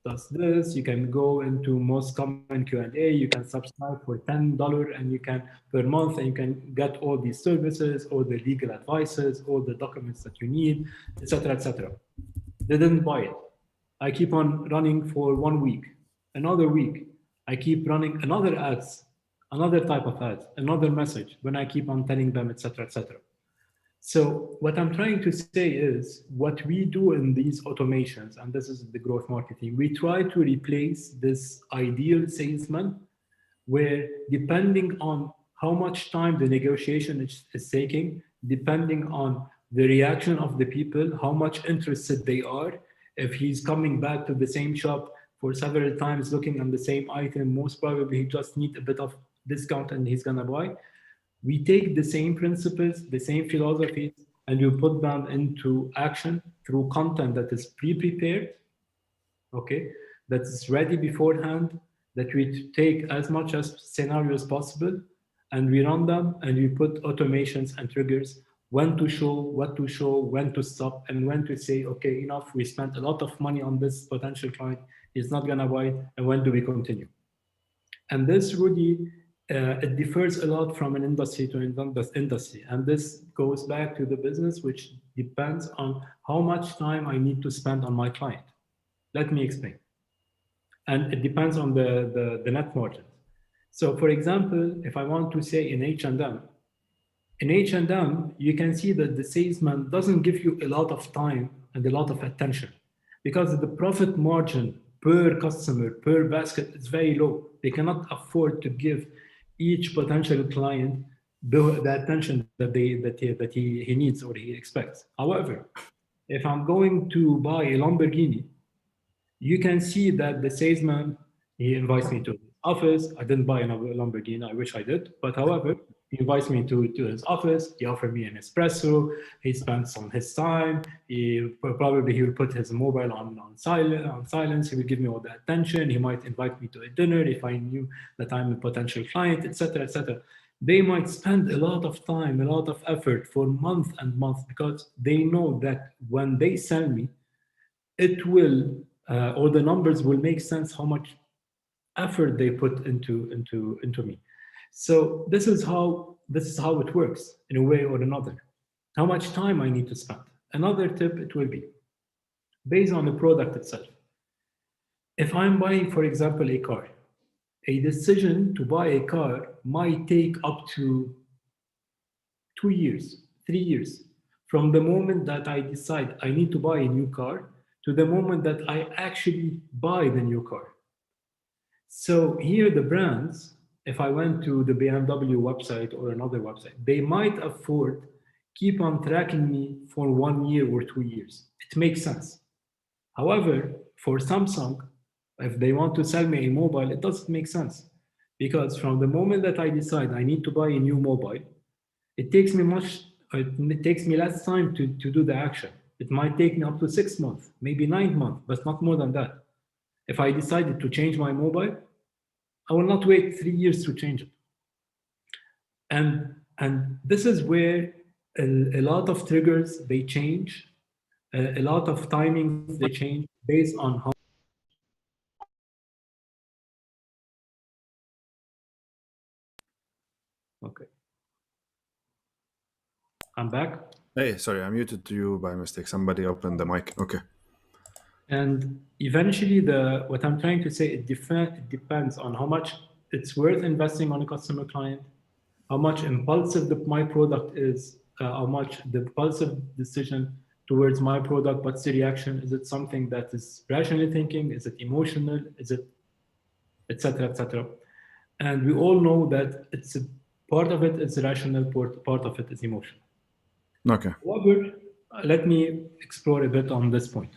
does this. You can go into most common Q&A. You can subscribe for $10 and you can per month, and you can get all these services, all the legal advices, all the documents that you need, etc., etc. They didn't buy it. I keep on running for 1 week, another week. I keep running another ads, another type of ads, another message when I keep on telling them, etc., etc. So what I'm trying to say is what we do in these automations, and this is the growth marketing, we try to replace this ideal salesman where depending on how much time the negotiation is taking, depending on the reaction of the people, how much interested they are, if he's coming back to the same shop for several times looking on the same item, most probably he just needs a bit of discount and he's gonna buy. We take the same principles, the same philosophies, and you put them into action through content that is pre-prepared, okay, that is ready beforehand, that we take as much as scenarios possible, and we run them, and we put automations and triggers, when to show, what to show, when to stop, and when to say, okay, enough, we spent a lot of money on this potential client, he's not gonna buy it, and when do we continue? And this really, it differs a lot from an industry to industry. And this goes back to the business, which depends on how much time I need to spend on my client. Let me explain. And it depends on the net margin. So for example, if I want to say in H&M, you can see that the salesman doesn't give you a lot of time and a lot of attention because the profit margin per customer, per basket is very low. They cannot afford to give each potential client the attention that he needs or he expects. However, if I'm going to buy a Lamborghini, you can see that the salesman, he invites me to his office. I didn't buy a Lamborghini, I wish I did. But however, he invites me to his office. He offers me an espresso. He spends on his time. He will put his mobile on silence. He will give me all the attention. He might invite me to a dinner if I knew that I'm a potential client, etc., etc. They might spend a lot of time, a lot of effort for months and months because they know that when they sell me, it will, or the numbers will make sense how much effort they put into me. So this is how it works in a way or another. How much time I need to spend. Another tip, it will be based on the product itself. If I'm buying, for example, a car, a decision to buy a car might take up to 2 years, 3 years, from the moment that I decide I need to buy a new car to the moment that I actually buy the new car. So here the brands, if I went to the BMW website or another website, they might afford keep on tracking me for 1 year or 2 years. It makes sense. However, for Samsung, if they want to sell me a mobile, it doesn't make sense. Because from the moment that I decide I need to buy a new mobile, it takes me less time to do the action. It might take me up to 6 months, maybe 9 months, but not more than that. If I decided to change my mobile, I will not wait 3 years to change it. And this is where a lot of triggers, they change. A lot of timings, they change based on how. Okay. I'm back. Hey, sorry, I muted you by mistake. Somebody opened the mic. Okay. And eventually, what I'm trying to say, it depends on how much it's worth investing on a customer client, how much impulsive my product is, how much the impulsive decision towards my product, what's the reaction? Is it something that is rationally thinking? Is it emotional? Is it etc. etc. And we all know that it's a part of it is rational, part of it is emotional. Okay. However, let me explore a bit on this point.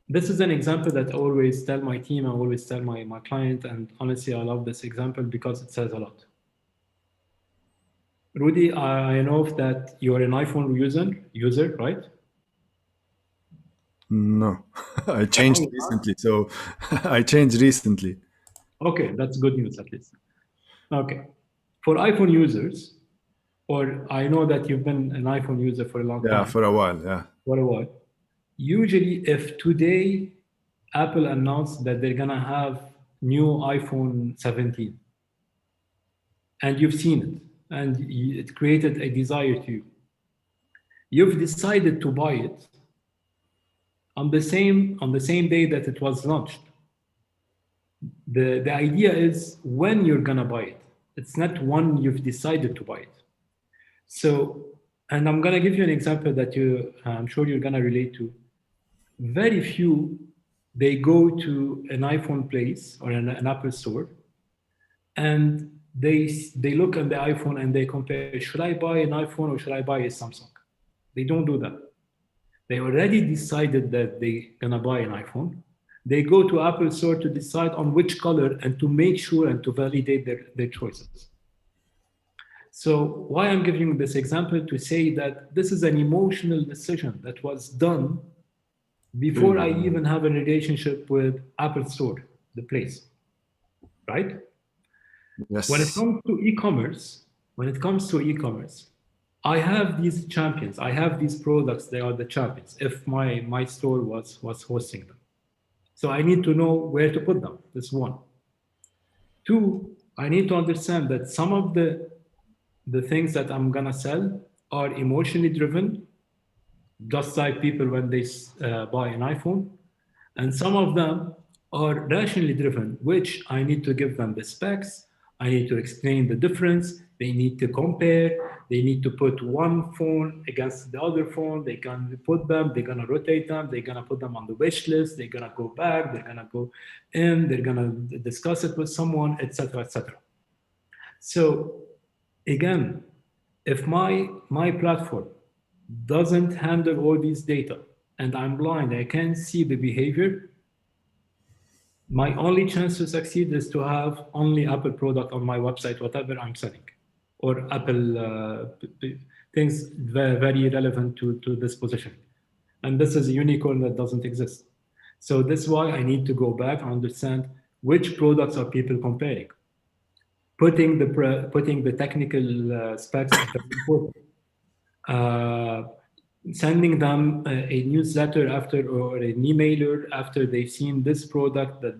This is an example that I always tell my team, I always tell my client, and honestly, I love this example because it says a lot. Rudy, I know that you're an iPhone user, right? No, I changed recently. So I changed recently. Okay, that's good news at least. Okay. For iPhone users, or I know that you've been an iPhone user for a long time. Yeah, for a while. Yeah. For a while. Usually, if today Apple announced that they're gonna have new iPhone 17, and you've seen it, and it created a desire to you, you've decided to buy it on the same day that it was launched. The idea is when you're gonna buy it. It's not when you've decided to buy it. So, and I'm gonna give you an example that I'm sure you're gonna relate to. Very few, they go to an iPhone place or an Apple store, and they look at the iPhone and they compare, should I buy an iPhone or should I buy a Samsung? They don't do that. They already decided that they're gonna buy an iPhone. They go to Apple store to decide on which color and to make sure and to validate their choices. So why I'm giving you this example to say that this is an emotional decision that was done before I even have a relationship with Apple Store, the place, right? Yes. When it comes to e-commerce, I have these champions. I have these products. They are the champions. If my store was hosting them, so I need to know where to put them. That's one. Two, I need to understand that some of the things that I'm gonna sell are emotionally driven, just like people when they buy an iPhone, and some of them are rationally driven, which I need to give them the specs. I need to explain the difference. They need to compare. They need to put one phone against the other phone. They can put them, they're gonna rotate them, they're gonna put them on the wish list, they're gonna go back, they're gonna go in, they're gonna discuss it with someone, etc., etc. So again, if my platform doesn't handle all these data and I'm blind, I can't see the behavior, my only chance to succeed is to have only Apple product on my website, whatever I'm selling, or Apple things very relevant to this position. And this is a unicorn that doesn't exist. So this is why I need to go back and understand which products are people comparing. Putting the technical specs is very important. Sending them a newsletter after or an emailer after they've seen this product that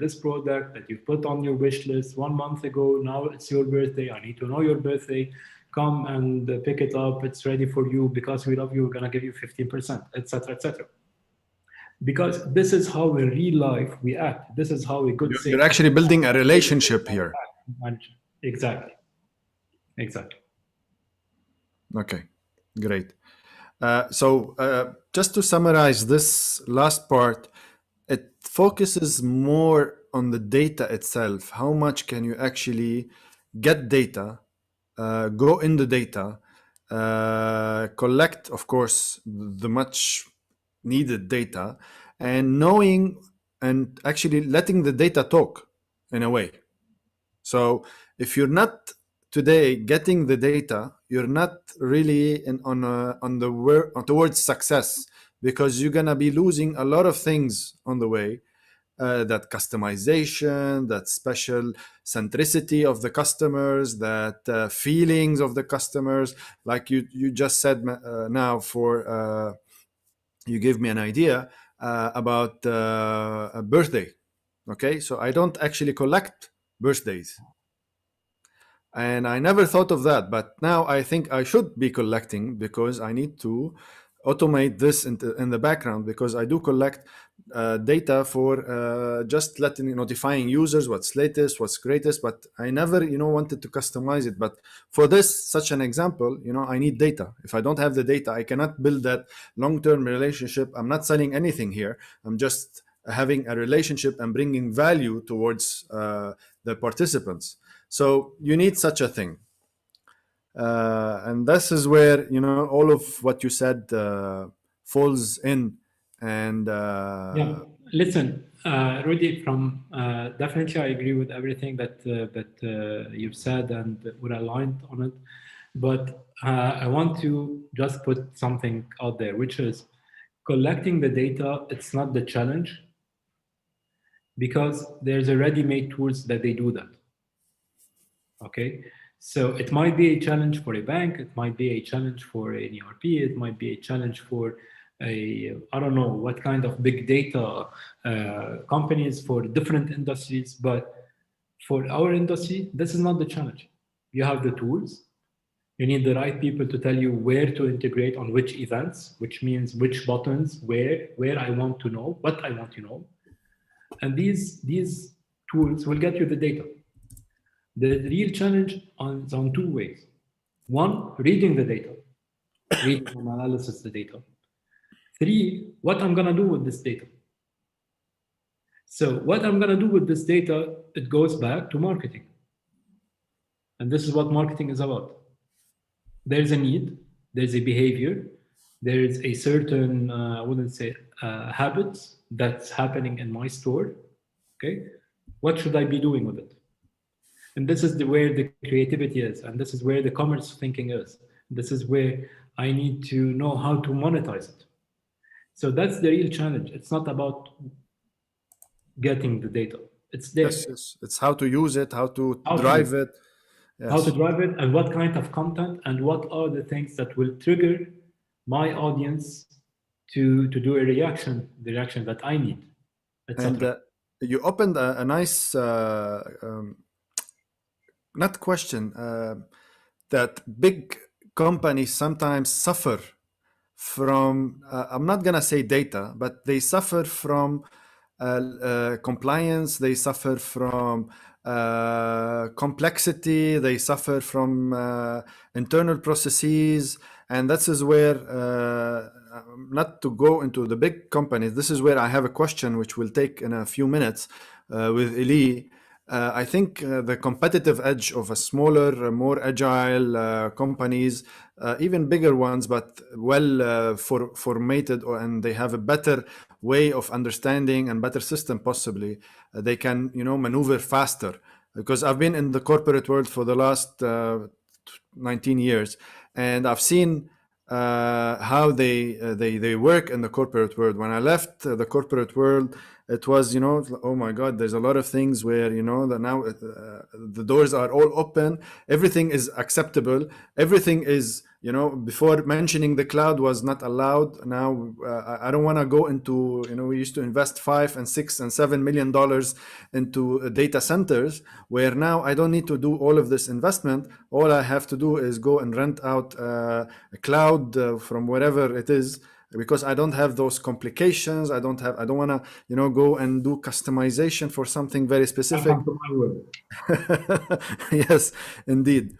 you put on your wish list 1 month ago. Now it's your birthday. I need to know your birthday. Come and pick it up. It's ready for you because we love you. We're gonna give you 15%, etc., etc. Because this is how in real life we act. This is how a good sales. You're actually building a relationship here. Exactly. Okay, great. So just to summarize this last part, it focuses more on the data itself. How much can you actually get data, go in the data, collect, of course, the much needed data, and knowing and actually letting the data talk in a way. So if you're not today getting the data, you're not really towards success, because you're gonna be losing a lot of things on the way. that customization, that special centricity of the customers, that feelings of the customers. Like you just said now, for you gave me an idea about a birthday. Okay, so I don't actually collect birthdays. And I never thought of that, but now I think I should be collecting, because I need to automate this in the background, because I do collect data for just notifying users what's latest, what's greatest, but I never wanted to customize it. But for this such an example, I need data. If I don't have the data, I cannot build that long-term relationship. I'm not selling anything here. I'm just having a relationship and bringing value towards the participants. So you need such a thing. And this is where, all of what you said falls in. And Yeah, listen, Rudy, from definitely I agree with everything that you've said, and we're aligned on it. But I want to just put something out there, which is collecting the data. It's not the challenge, because there's already made tools that they do that. Okay, so it might be a challenge for a bank, it might be a challenge for an ERP, it might be a challenge for I don't know what kind of big data companies for different industries. But for our industry, this is not the challenge. You have the tools. You need the right people to tell you where to integrate on which events, which means which buttons, where I want to know, what I want to know. And these tools will get you the data. The real challenge is on two ways. One, reading the data, reading and analysis the data. Three, what I'm gonna do with this data. So what I'm gonna do with this data, it goes back to marketing. And this is what marketing is about. There's a need, there's a behavior, there is a certain, I wouldn't say habits that's happening in my store, okay? What should I be doing with it? And this is where the creativity is, and this is where the commerce thinking is. This is where I need to know how to monetize it. So that's the real challenge. It's not about getting the data. It's there. Yes. It's how to use it, how to drive it. Yes. How to drive it, and what kind of content, and what are the things that will trigger my audience to do a reaction, the reaction that I need, etc. And you opened a nice, not question, that big companies sometimes suffer from, I'm not going to say data, but they suffer from compliance, they suffer from complexity, they suffer from internal processes. And this is where, not to go into the big companies, this is where I have a question which we'll take in a few minutes with Eli. I think the competitive edge of a smaller, more agile companies, even bigger ones, but well formatted, and they have a better way of understanding and better system possibly, they can maneuver faster. Because I've been in the corporate world for the last 19 years, and I've seen how they work in the corporate world. When I left the corporate world, it was, oh my God, there's a lot of things where, that now the doors are all open. Everything is acceptable. Everything is, before mentioning the cloud was not allowed. Now, I don't want to go into, we used to invest $5 and $6 and $7 million into data centers, where now I don't need to do all of this investment. All I have to do is go and rent out a cloud from wherever it is, because I don't have those complications. I don't want to, go and do customization for something very specific. Yes, indeed.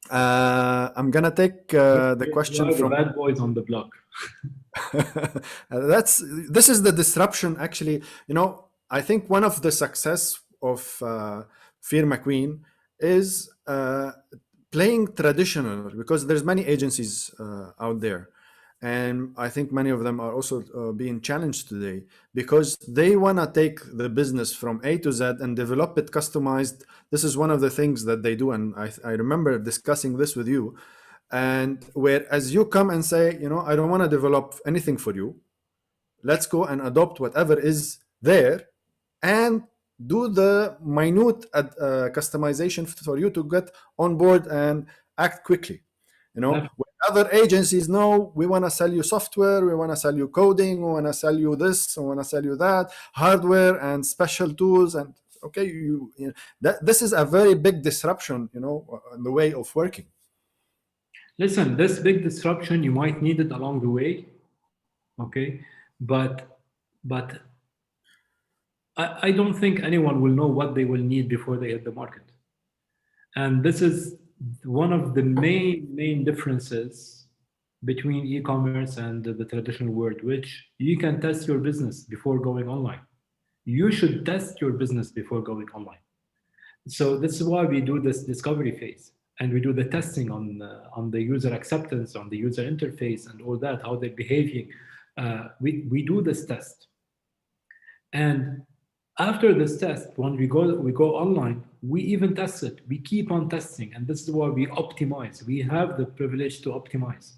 I'm gonna take the question from the bad boys on the block. This is the disruption. Actually, I think one of the success of Feer McQueen is playing traditional, because there's many agencies out there. And I think many of them are also being challenged today, because they want to take the business from A to Z and develop it customized. This is one of the things that they do. And I remember discussing this with you. And whereas you come and say, I don't want to develop anything for you. Let's go and adopt whatever is there and do the minute customization for you to get on board and act quickly. You know, Definitely. when other agencies know, we want to sell you software, we want to sell you coding, we want to sell you this, we want to sell you that, hardware and special tools, and okay, you know, that this is a very big disruption, you know, in the way of working. Listen, this big disruption, you might need it along the way, okay? But I don't think anyone will know what they will need before they hit the market. And this is one of the main differences between e-commerce and the traditional world, which you can test your business before going online. You should test your business before going online. So this is why we do this discovery phase, and we do the testing on the user acceptance, on the user interface, and all that, how they're behaving. We do this test, and after this test, when we go online, we even test it. We keep on testing, and this is why we optimize. We have the privilege to optimize.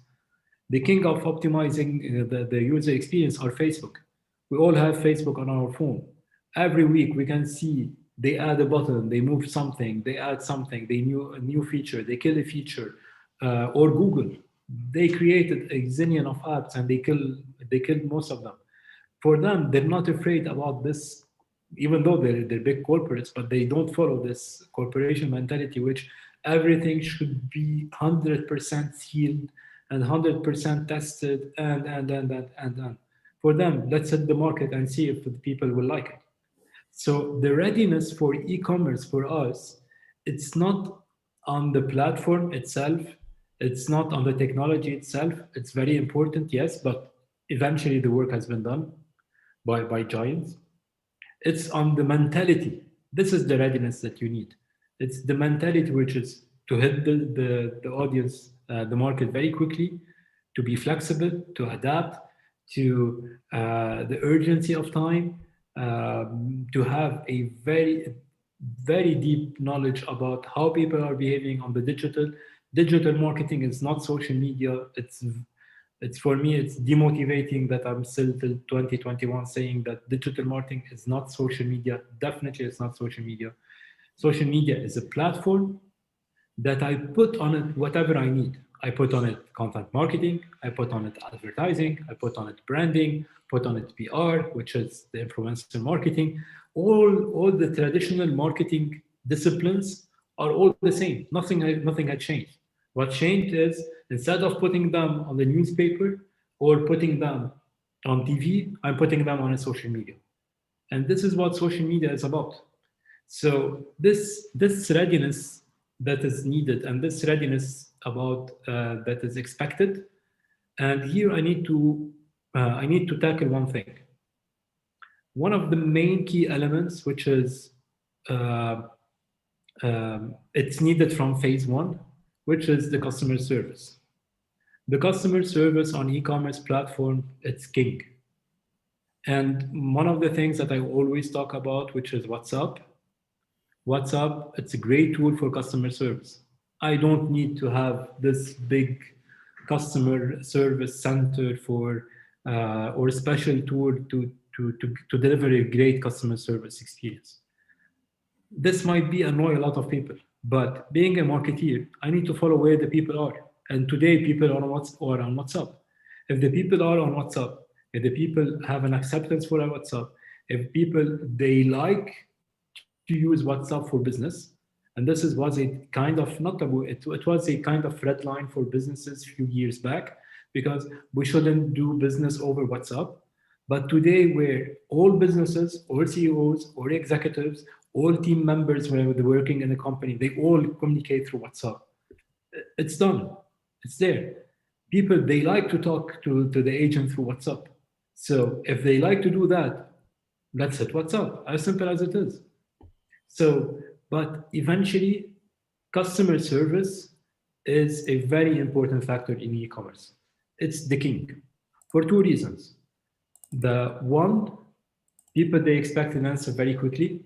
The king of optimizing the user experience are Facebook. We all have Facebook on our phone. Every week we can see they add a button, they move something, they add something, they a new feature, they kill a feature, or Google. They created a zillion of apps and they killed most of them. For them, they're not afraid about this, even though they're big corporates, but they don't follow this corporation mentality, which everything should be 100% sealed and 100% tested and. For them, let's hit the market and see if the people will like it. So the readiness for e-commerce for us, it's not on the platform itself, it's not on the technology itself. It's very important, yes, but eventually the work has been done by giants. It's on the mentality. This is the readiness that you need. It's the mentality which is to hit the audience, the market very quickly, to be flexible, to adapt, to the urgency of time, to have a very deep knowledge about how people are behaving on the digital. Digital marketing is not social media. It's for me, it's demotivating that I'm still till 2021 saying that digital marketing is not social media. Definitely it's not social media. Social media is a platform that I put on it whatever I need. I put on it content marketing, I put on it advertising, I put on it branding, put on it PR, which is the influencer marketing. All the traditional marketing disciplines are all the same. Nothing had changed. What changed is instead of putting them on the newspaper or putting them on TV, I'm putting them on a social media. And this is what social media is about. So this readiness that is needed and this readiness about that is expected. And here I need to tackle one thing. One of the main key elements, which is it's needed from phase one, which is the customer service. The customer service on e-commerce platform, it's king. And one of the things that I always talk about, which is WhatsApp. WhatsApp, it's a great tool for customer service. I don't need to have this big customer service center for or a special tool to deliver a great customer service experience. This might be annoy a lot of people, but being a marketeer, I need to follow where the people are. And today, people are on WhatsApp. If the people are on WhatsApp, if the people have an acceptance for WhatsApp, if people they like to use WhatsApp for business, and this was a kind of not taboo. It was a kind of red line for businesses a few years back because we shouldn't do business over WhatsApp. But today, where all businesses, or CEOs, or executives, all team members, whenever they're working in a company, they all communicate through WhatsApp. It's done. It's there. People, they like to talk to the agent through WhatsApp. So if they like to do that, let's hit WhatsApp, as simple as it is. So, but eventually, customer service is a very important factor in e-commerce. It's the king for two reasons. The one, people, they expect an answer very quickly.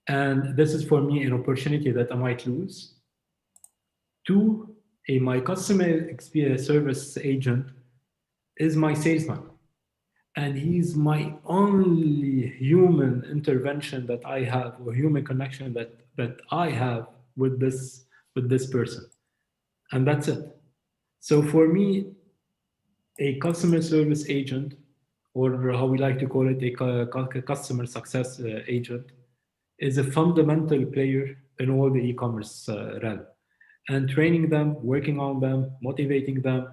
And this is for me an opportunity that I might lose. Two, my customer experience service agent is my salesman. and he's my only human intervention that I have, or human connection that I have with this person, and that's it. So for me, a customer service agent, or how we like to call it, a customer success agent, is a fundamental player in all the e-commerce realm. And training them, working on them, motivating them,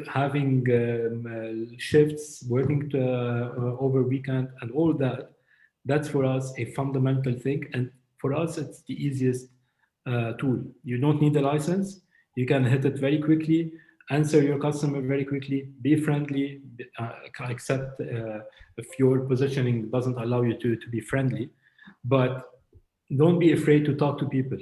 having shifts, working over weekend, and all that. That's for us a fundamental thing, and for us it's the easiest tool. You don't need a license. You can hit it very quickly, answer your customer very quickly, be friendly, except if your positioning doesn't allow you to be friendly. But don't be afraid to talk to people.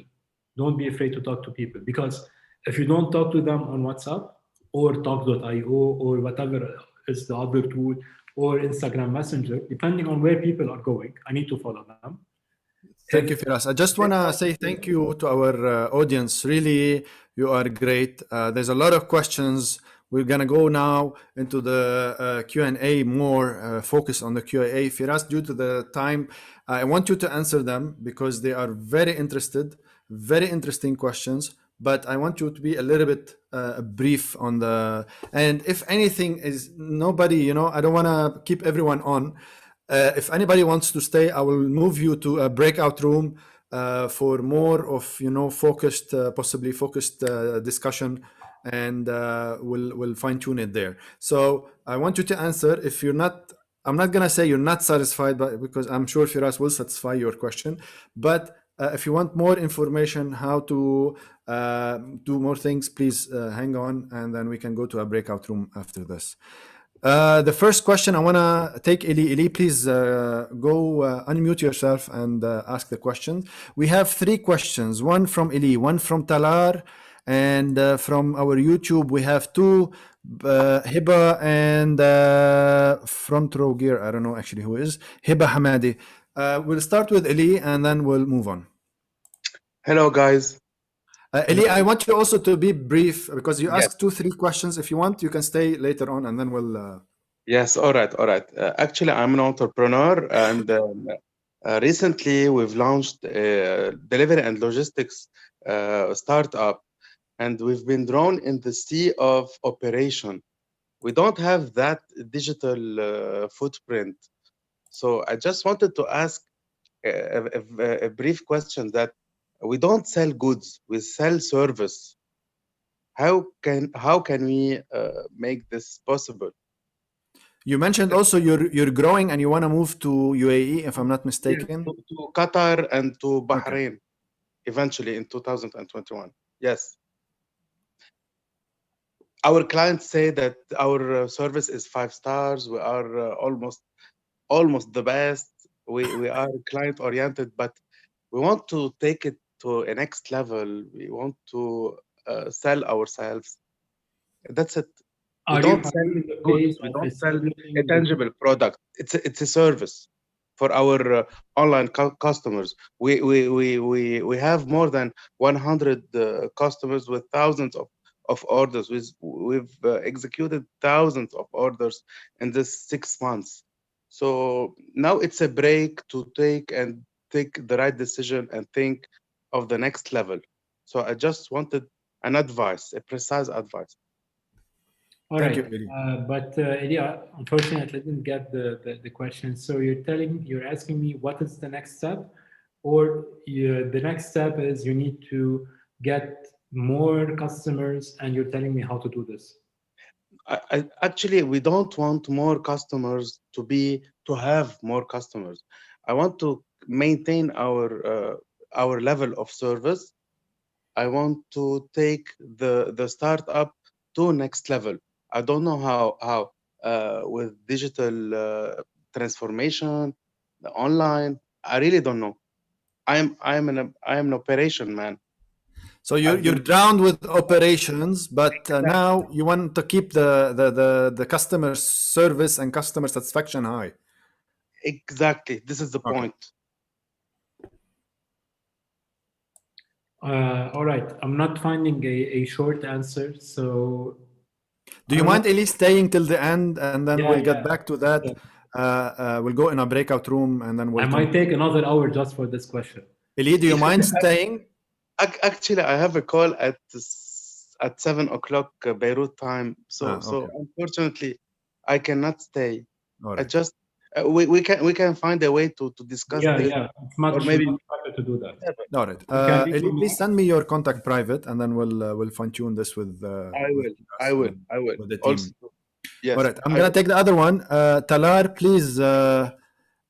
Don't be afraid to talk to people, because if you don't talk to them on WhatsApp or talk.io or whatever is the other tool, or Instagram Messenger, depending on where people are going, I need to follow them. Thank you, Firas. I just want to say thank you to our audience. Really, you are great. There's a lot of questions. We're going to go now into the Q&A more, focus on the Q&A. Firas, due to the time, I want you to answer them because they are very interesting questions. But I want you to be a little bit brief on the, and if anything is nobody, I don't want to keep everyone on. If anybody wants to stay, I will move you to a breakout room for more of focused, possibly focused discussion, and we'll fine tune it there. So I want you to answer. If you're not, I'm not gonna say you're not satisfied, but because I'm sure Firas will satisfy your question. But if you want more information, how to do more things, please hang on, and then we can go to a breakout room after this. The first question I want to take, Eli. Eli, please go unmute yourself and ask the question. We have 3 questions, one from Eli, one from Talar, and from our YouTube, we have 2, Hiba and front row gear. I don't know actually who is. Hiba Hamadi. We'll start with Eli and then we'll move on. Hello, guys. Eli, I want you also to be brief because you asked 2-3 questions. If you want, you can stay later on and then we'll... Yes, all right. Actually, I'm an entrepreneur, and recently we've launched a delivery and logistics startup, and we've been drawn in the sea of operation. We don't have that digital footprint. So I just wanted to ask a brief question that we don't sell goods, we sell service. How can we make this possible? You mentioned also you're growing and you want to move to UAE, if I'm not mistaken. Yeah, to Qatar and to Bahrain, eventually in 2021. Yes. Our clients say that our service is 5 stars. We are almost the best. We are client oriented, but we want to take it to a next level. We want to sell ourselves. That's it. We don't sell a tangible product. It's a service for our online customers. We have more than 100 customers with thousands of orders. We've executed thousands of orders in this 6 months. So now it's a break to take the right decision and think of the next level. So I just wanted an advice, a precise advice. All right, but Elia, unfortunately, I didn't get the question. So you're asking me what is the next step, or the next step is you need to get more customers, and you're telling me how to do this. Actually, we don't want more customers to have more customers. I want to maintain our level of service. I want to take the startup to next level. I don't know how with digital transformation, the online. I really don't know. I'm an operation man. So you're drowned with operations, but now you want to keep the customer service and customer satisfaction high. Exactly. This is the point. All right. I'm not finding a short answer. So Do you mind, Eli, staying till the end, and then we'll get Yeah. back to that? We'll go in a breakout room, and then we'll. I might take another hour just for this question. Eli, do you mind staying? Actually, I have a call at 7 o'clock Beirut time, so okay. unfortunately, I cannot stay. All I right. just we can find a way to discuss this. Yeah. It's much, or maybe much better to do that. All right. can be Eli, from- please send me your contact private, and then we'll fine tune this with. I will. With the team. Also, yes. All right. I'm gonna take the other one. Talar, please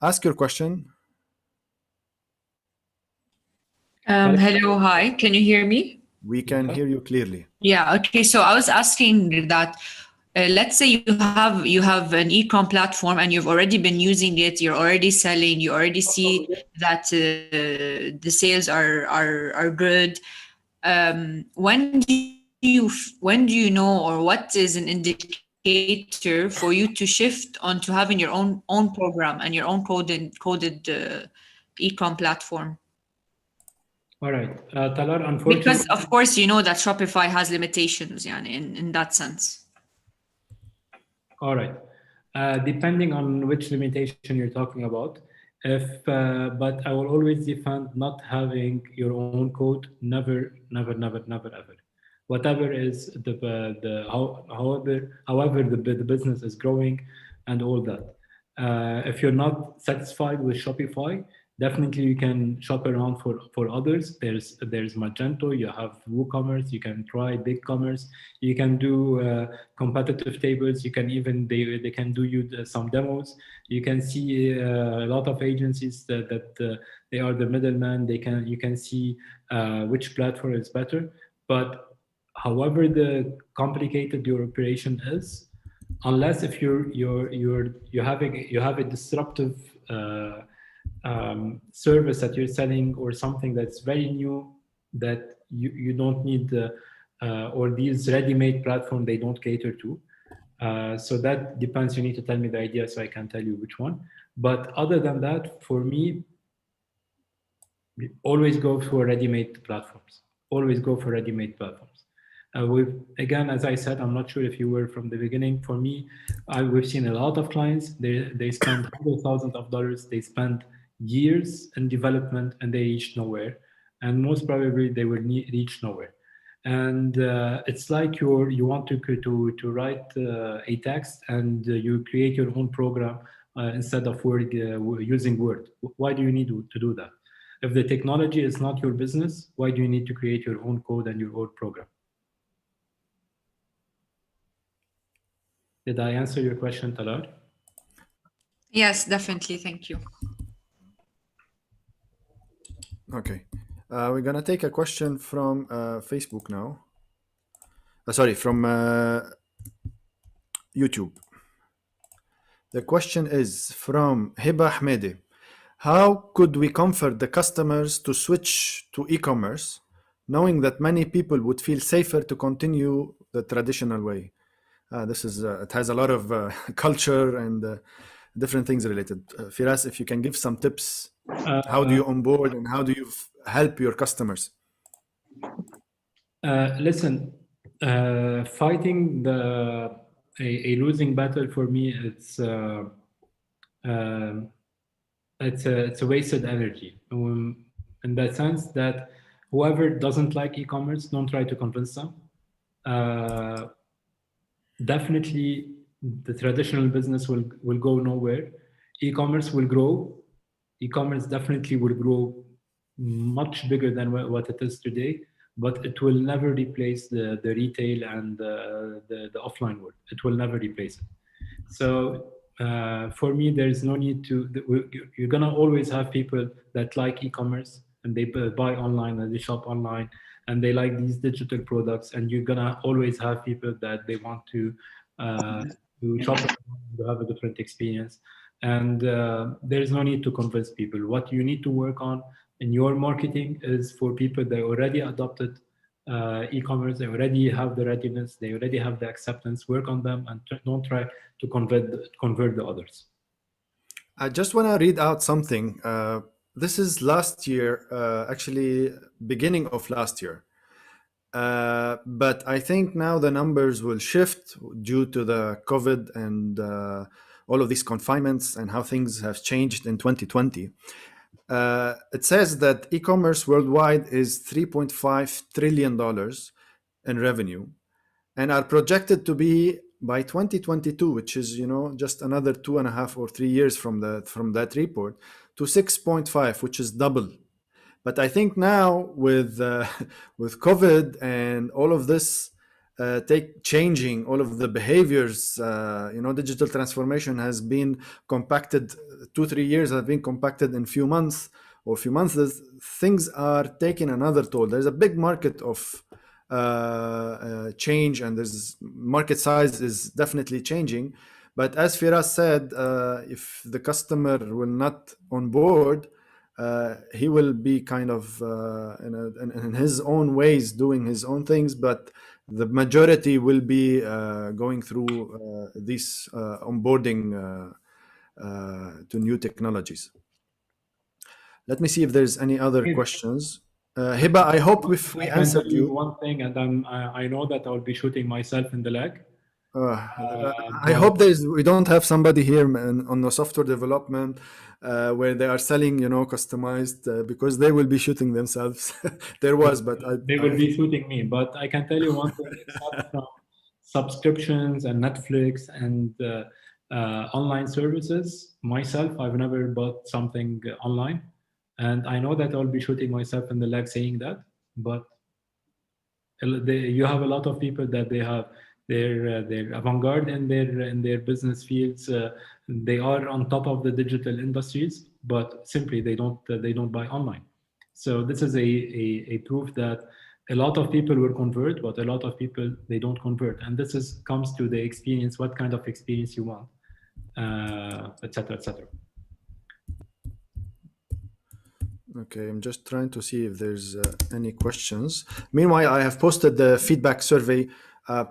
ask your question. Hello, hi. Can you hear me? We can hear you clearly. Yeah. Okay. So I was asking that. Let's say you have an e-com platform and you've already been using it. You're already selling. You already see that the sales are good. When do you know, or what is an indicator for you to shift onto having your own program and your own coded e-com platform? All right, Talar, unfortunately, Because of course you know that Shopify has limitations, in that sense. all right. Depending on which limitation you're talking about, but I will always defend not having your own code. Never, ever. Whatever is however the business is growing and all that. If you're not satisfied with Shopify, definitely you can shop around for others. There's Magento, you have WooCommerce, you can try BigCommerce, you can do competitive tables, you can even they can do you some demos. You can see a lot of agencies that they are the middleman. You can see which platform is better. But however the complicated your operation is, unless if you have a disruptive service that you're selling, or something that's very new that you don't need, or these ready-made platform they don't cater to. So that depends. You need to tell me the idea so I can tell you which one. But other than that, for me, always go for ready-made platforms. Always go for ready-made platforms. Again, as I said, I'm not sure if you were from the beginning. For me, we've seen a lot of clients. They spend hundreds of thousands of dollars. They spend years in development and they reach nowhere. And most probably they will reach nowhere. And it's like you want to write a text and you create your own program instead of using Word. Why do you need to do that? If the technology is not your business, why do you need to create your own code and your own program? Did I answer your question, Talar? Yes, definitely. Thank you. Okay. We're going to take a question from Facebook now. Sorry, from YouTube. The question is from Hiba Ahmedi. How could we comfort the customers to switch to e-commerce, knowing that many people would feel safer to continue the traditional way? It has a lot of culture and different things related. Firas, if you can give some tips, how do you onboard and how do you help your customers? Listen, fighting a losing battle for me, it's a wasted energy. In that sense that whoever doesn't like e-commerce, don't try to convince them. Definitely the traditional business will go nowhere. E-commerce will grow. E-commerce definitely will grow much bigger than what it is today, but it will never replace the retail and the offline world. It will never replace it. So for me, there's no need to, you're gonna always have people that like e-commerce and they buy online and they shop online and they like these digital products, and you're gonna always have people that they want to shop to have a different experience. And there's no need to convince people. What you need to work on in your marketing is for people that already adopted e-commerce, they already have the readiness, they already have the acceptance. Work on them and don't try to convert the others. I just want to read out something. This is last year, actually beginning of last year. But I think now the numbers will shift due to the COVID and all of these confinements and how things have changed in 2020. It says that e-commerce worldwide is $3.5 trillion in revenue and are projected to be by 2022, which is just another 2.5 or 3 years from that report, to 6.5, which is double. But I think now with with COVID and all of this changing all of the behaviors, digital transformation has been compacted. 2-3 years have been compacted in few months or few months. Things are taking another toll. There's a big market of change, and there's market size is definitely changing. But as Firas said, if the customer will not on board, he will be kind of in his own ways doing his own things, but the majority will be going through this onboarding to new technologies. Let me see if there's any other questions. Hiba, I hope we answered you. One thing, and I know that I'll be shooting myself in the leg. I hope we don't have somebody here on the software development where they are selling, customized, because they will be shooting themselves. There was, but they will be shooting me. But I can tell you one thing: except from subscriptions and Netflix and online services, myself, I've never bought something online, and I know that I'll be shooting myself in the leg saying that. But you have a lot of people that they have. They're avant-garde in their business fields. They are on top of the digital industries, but simply they don't buy online. So this is a proof that a lot of people will convert, but a lot of people they don't convert. And this comes to the experience, what kind of experience you want, etc., etc. Okay, I'm just trying to see if there's any questions. Meanwhile, I have posted the feedback survey.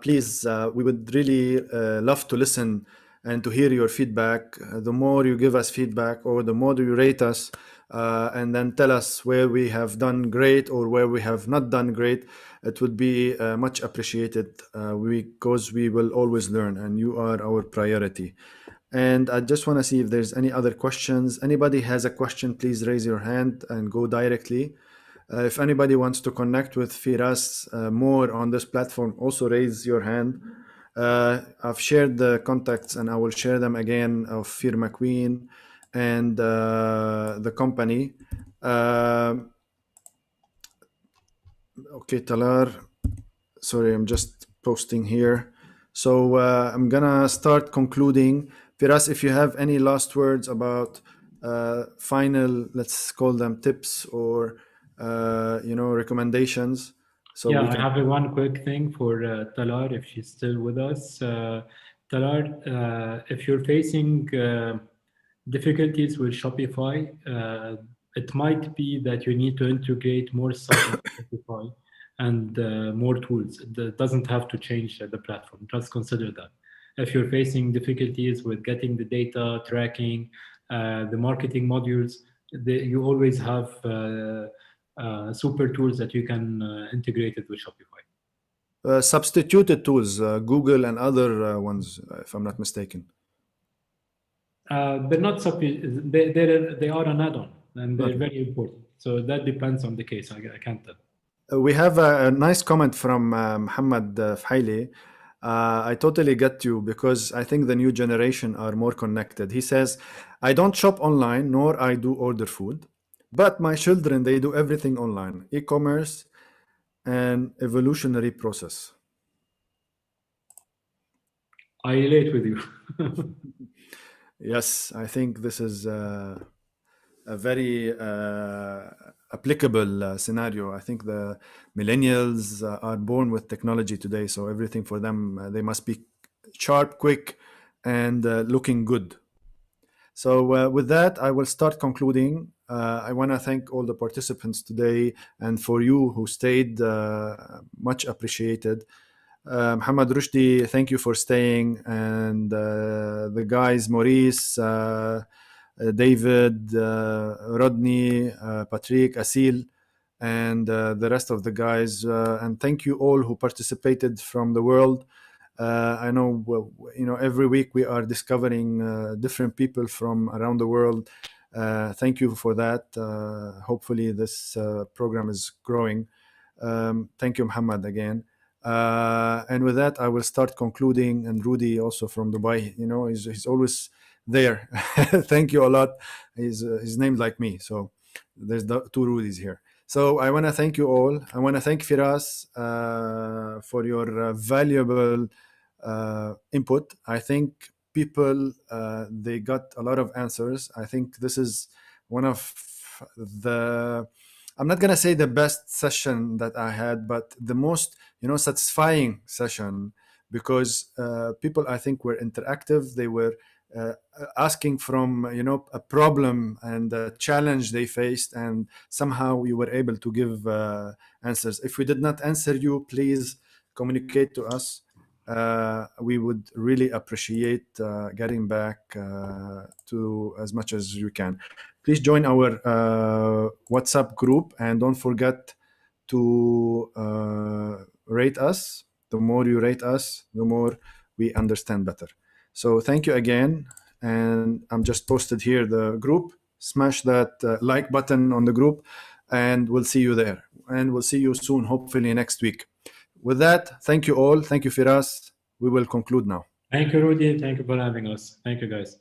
Please, we would really love to listen and to hear your feedback. The more you give us feedback, or the more you rate us, and then tell us where we have done great or where we have not done great, it would be much appreciated, because we will always learn, and you are our priority. And I just want to see if there's any other questions. Anybody has a question, please raise your hand and go directly. If anybody wants to connect with Firas more on this platform, also raise your hand. I've shared the contacts, and I will share them again, of Feer McQueen and the company. Okay, Talar. Sorry, I'm just posting here. So I'm gonna start concluding. Firas, if you have any last words about final, let's call them tips or recommendations. So yeah, I have one quick thing for Talar, if she's still with us. Talar, if you're facing difficulties with Shopify, it might be that you need to integrate more stuff in Shopify and more tools. It doesn't have to change the platform. Just consider that. If you're facing difficulties with getting the data, tracking, the marketing modules, you always have super tools that you can integrate it with Shopify. Substituted tools, Google and other ones, if I'm not mistaken. They're not they are an add-on, and they're very important. So that depends on the case. I can't tell. We have a nice comment from Muhammad Fhaili. I totally get you, because I think the new generation are more connected. He says, I don't shop online, nor I do order food, but my children, they do everything online. E-commerce and evolutionary process. I relate with you. Yes, I think this is a very applicable scenario. I think the millennials are born with technology today, so everything for them, they must be sharp, quick, and looking good. So with that, I will start concluding. I want to thank all the participants today, and for you who stayed, much appreciated. Muhammad Rushdi, thank you for staying, and the guys, Maurice, David, Rodney, Patrick, Asil, and the rest of the guys. And thank you all who participated from the world. I know, every week we are discovering different people from around the world. Thank you for that. Hopefully this program is growing. Thank you, Muhammad, again. And with that, I will start concluding. And Rudy, also from Dubai, he's always there. Thank you a lot. He's named like me, so there's two Rudys here. So I want to thank you all. I want to thank Firas for your valuable input. I think people, they got a lot of answers. I think this is one of the, I'm not going to say the best session that I had, but the most, satisfying session, because people, I think, were interactive. They were asking from, a problem and a challenge they faced, and somehow we were able to give answers. If we did not answer you, please communicate to us. We would really appreciate getting back to as much as you can. Please join our WhatsApp group, and don't forget to rate us. The more you rate us, the more we understand better. So thank you again. And I'm just posted here the group. Smash that like button on the group, and we'll see you there. And we'll see you soon, hopefully next week. With that, thank you all. Thank you, Firas. We will conclude now. Thank you, Rudy. Thank you for having us. Thank you, guys.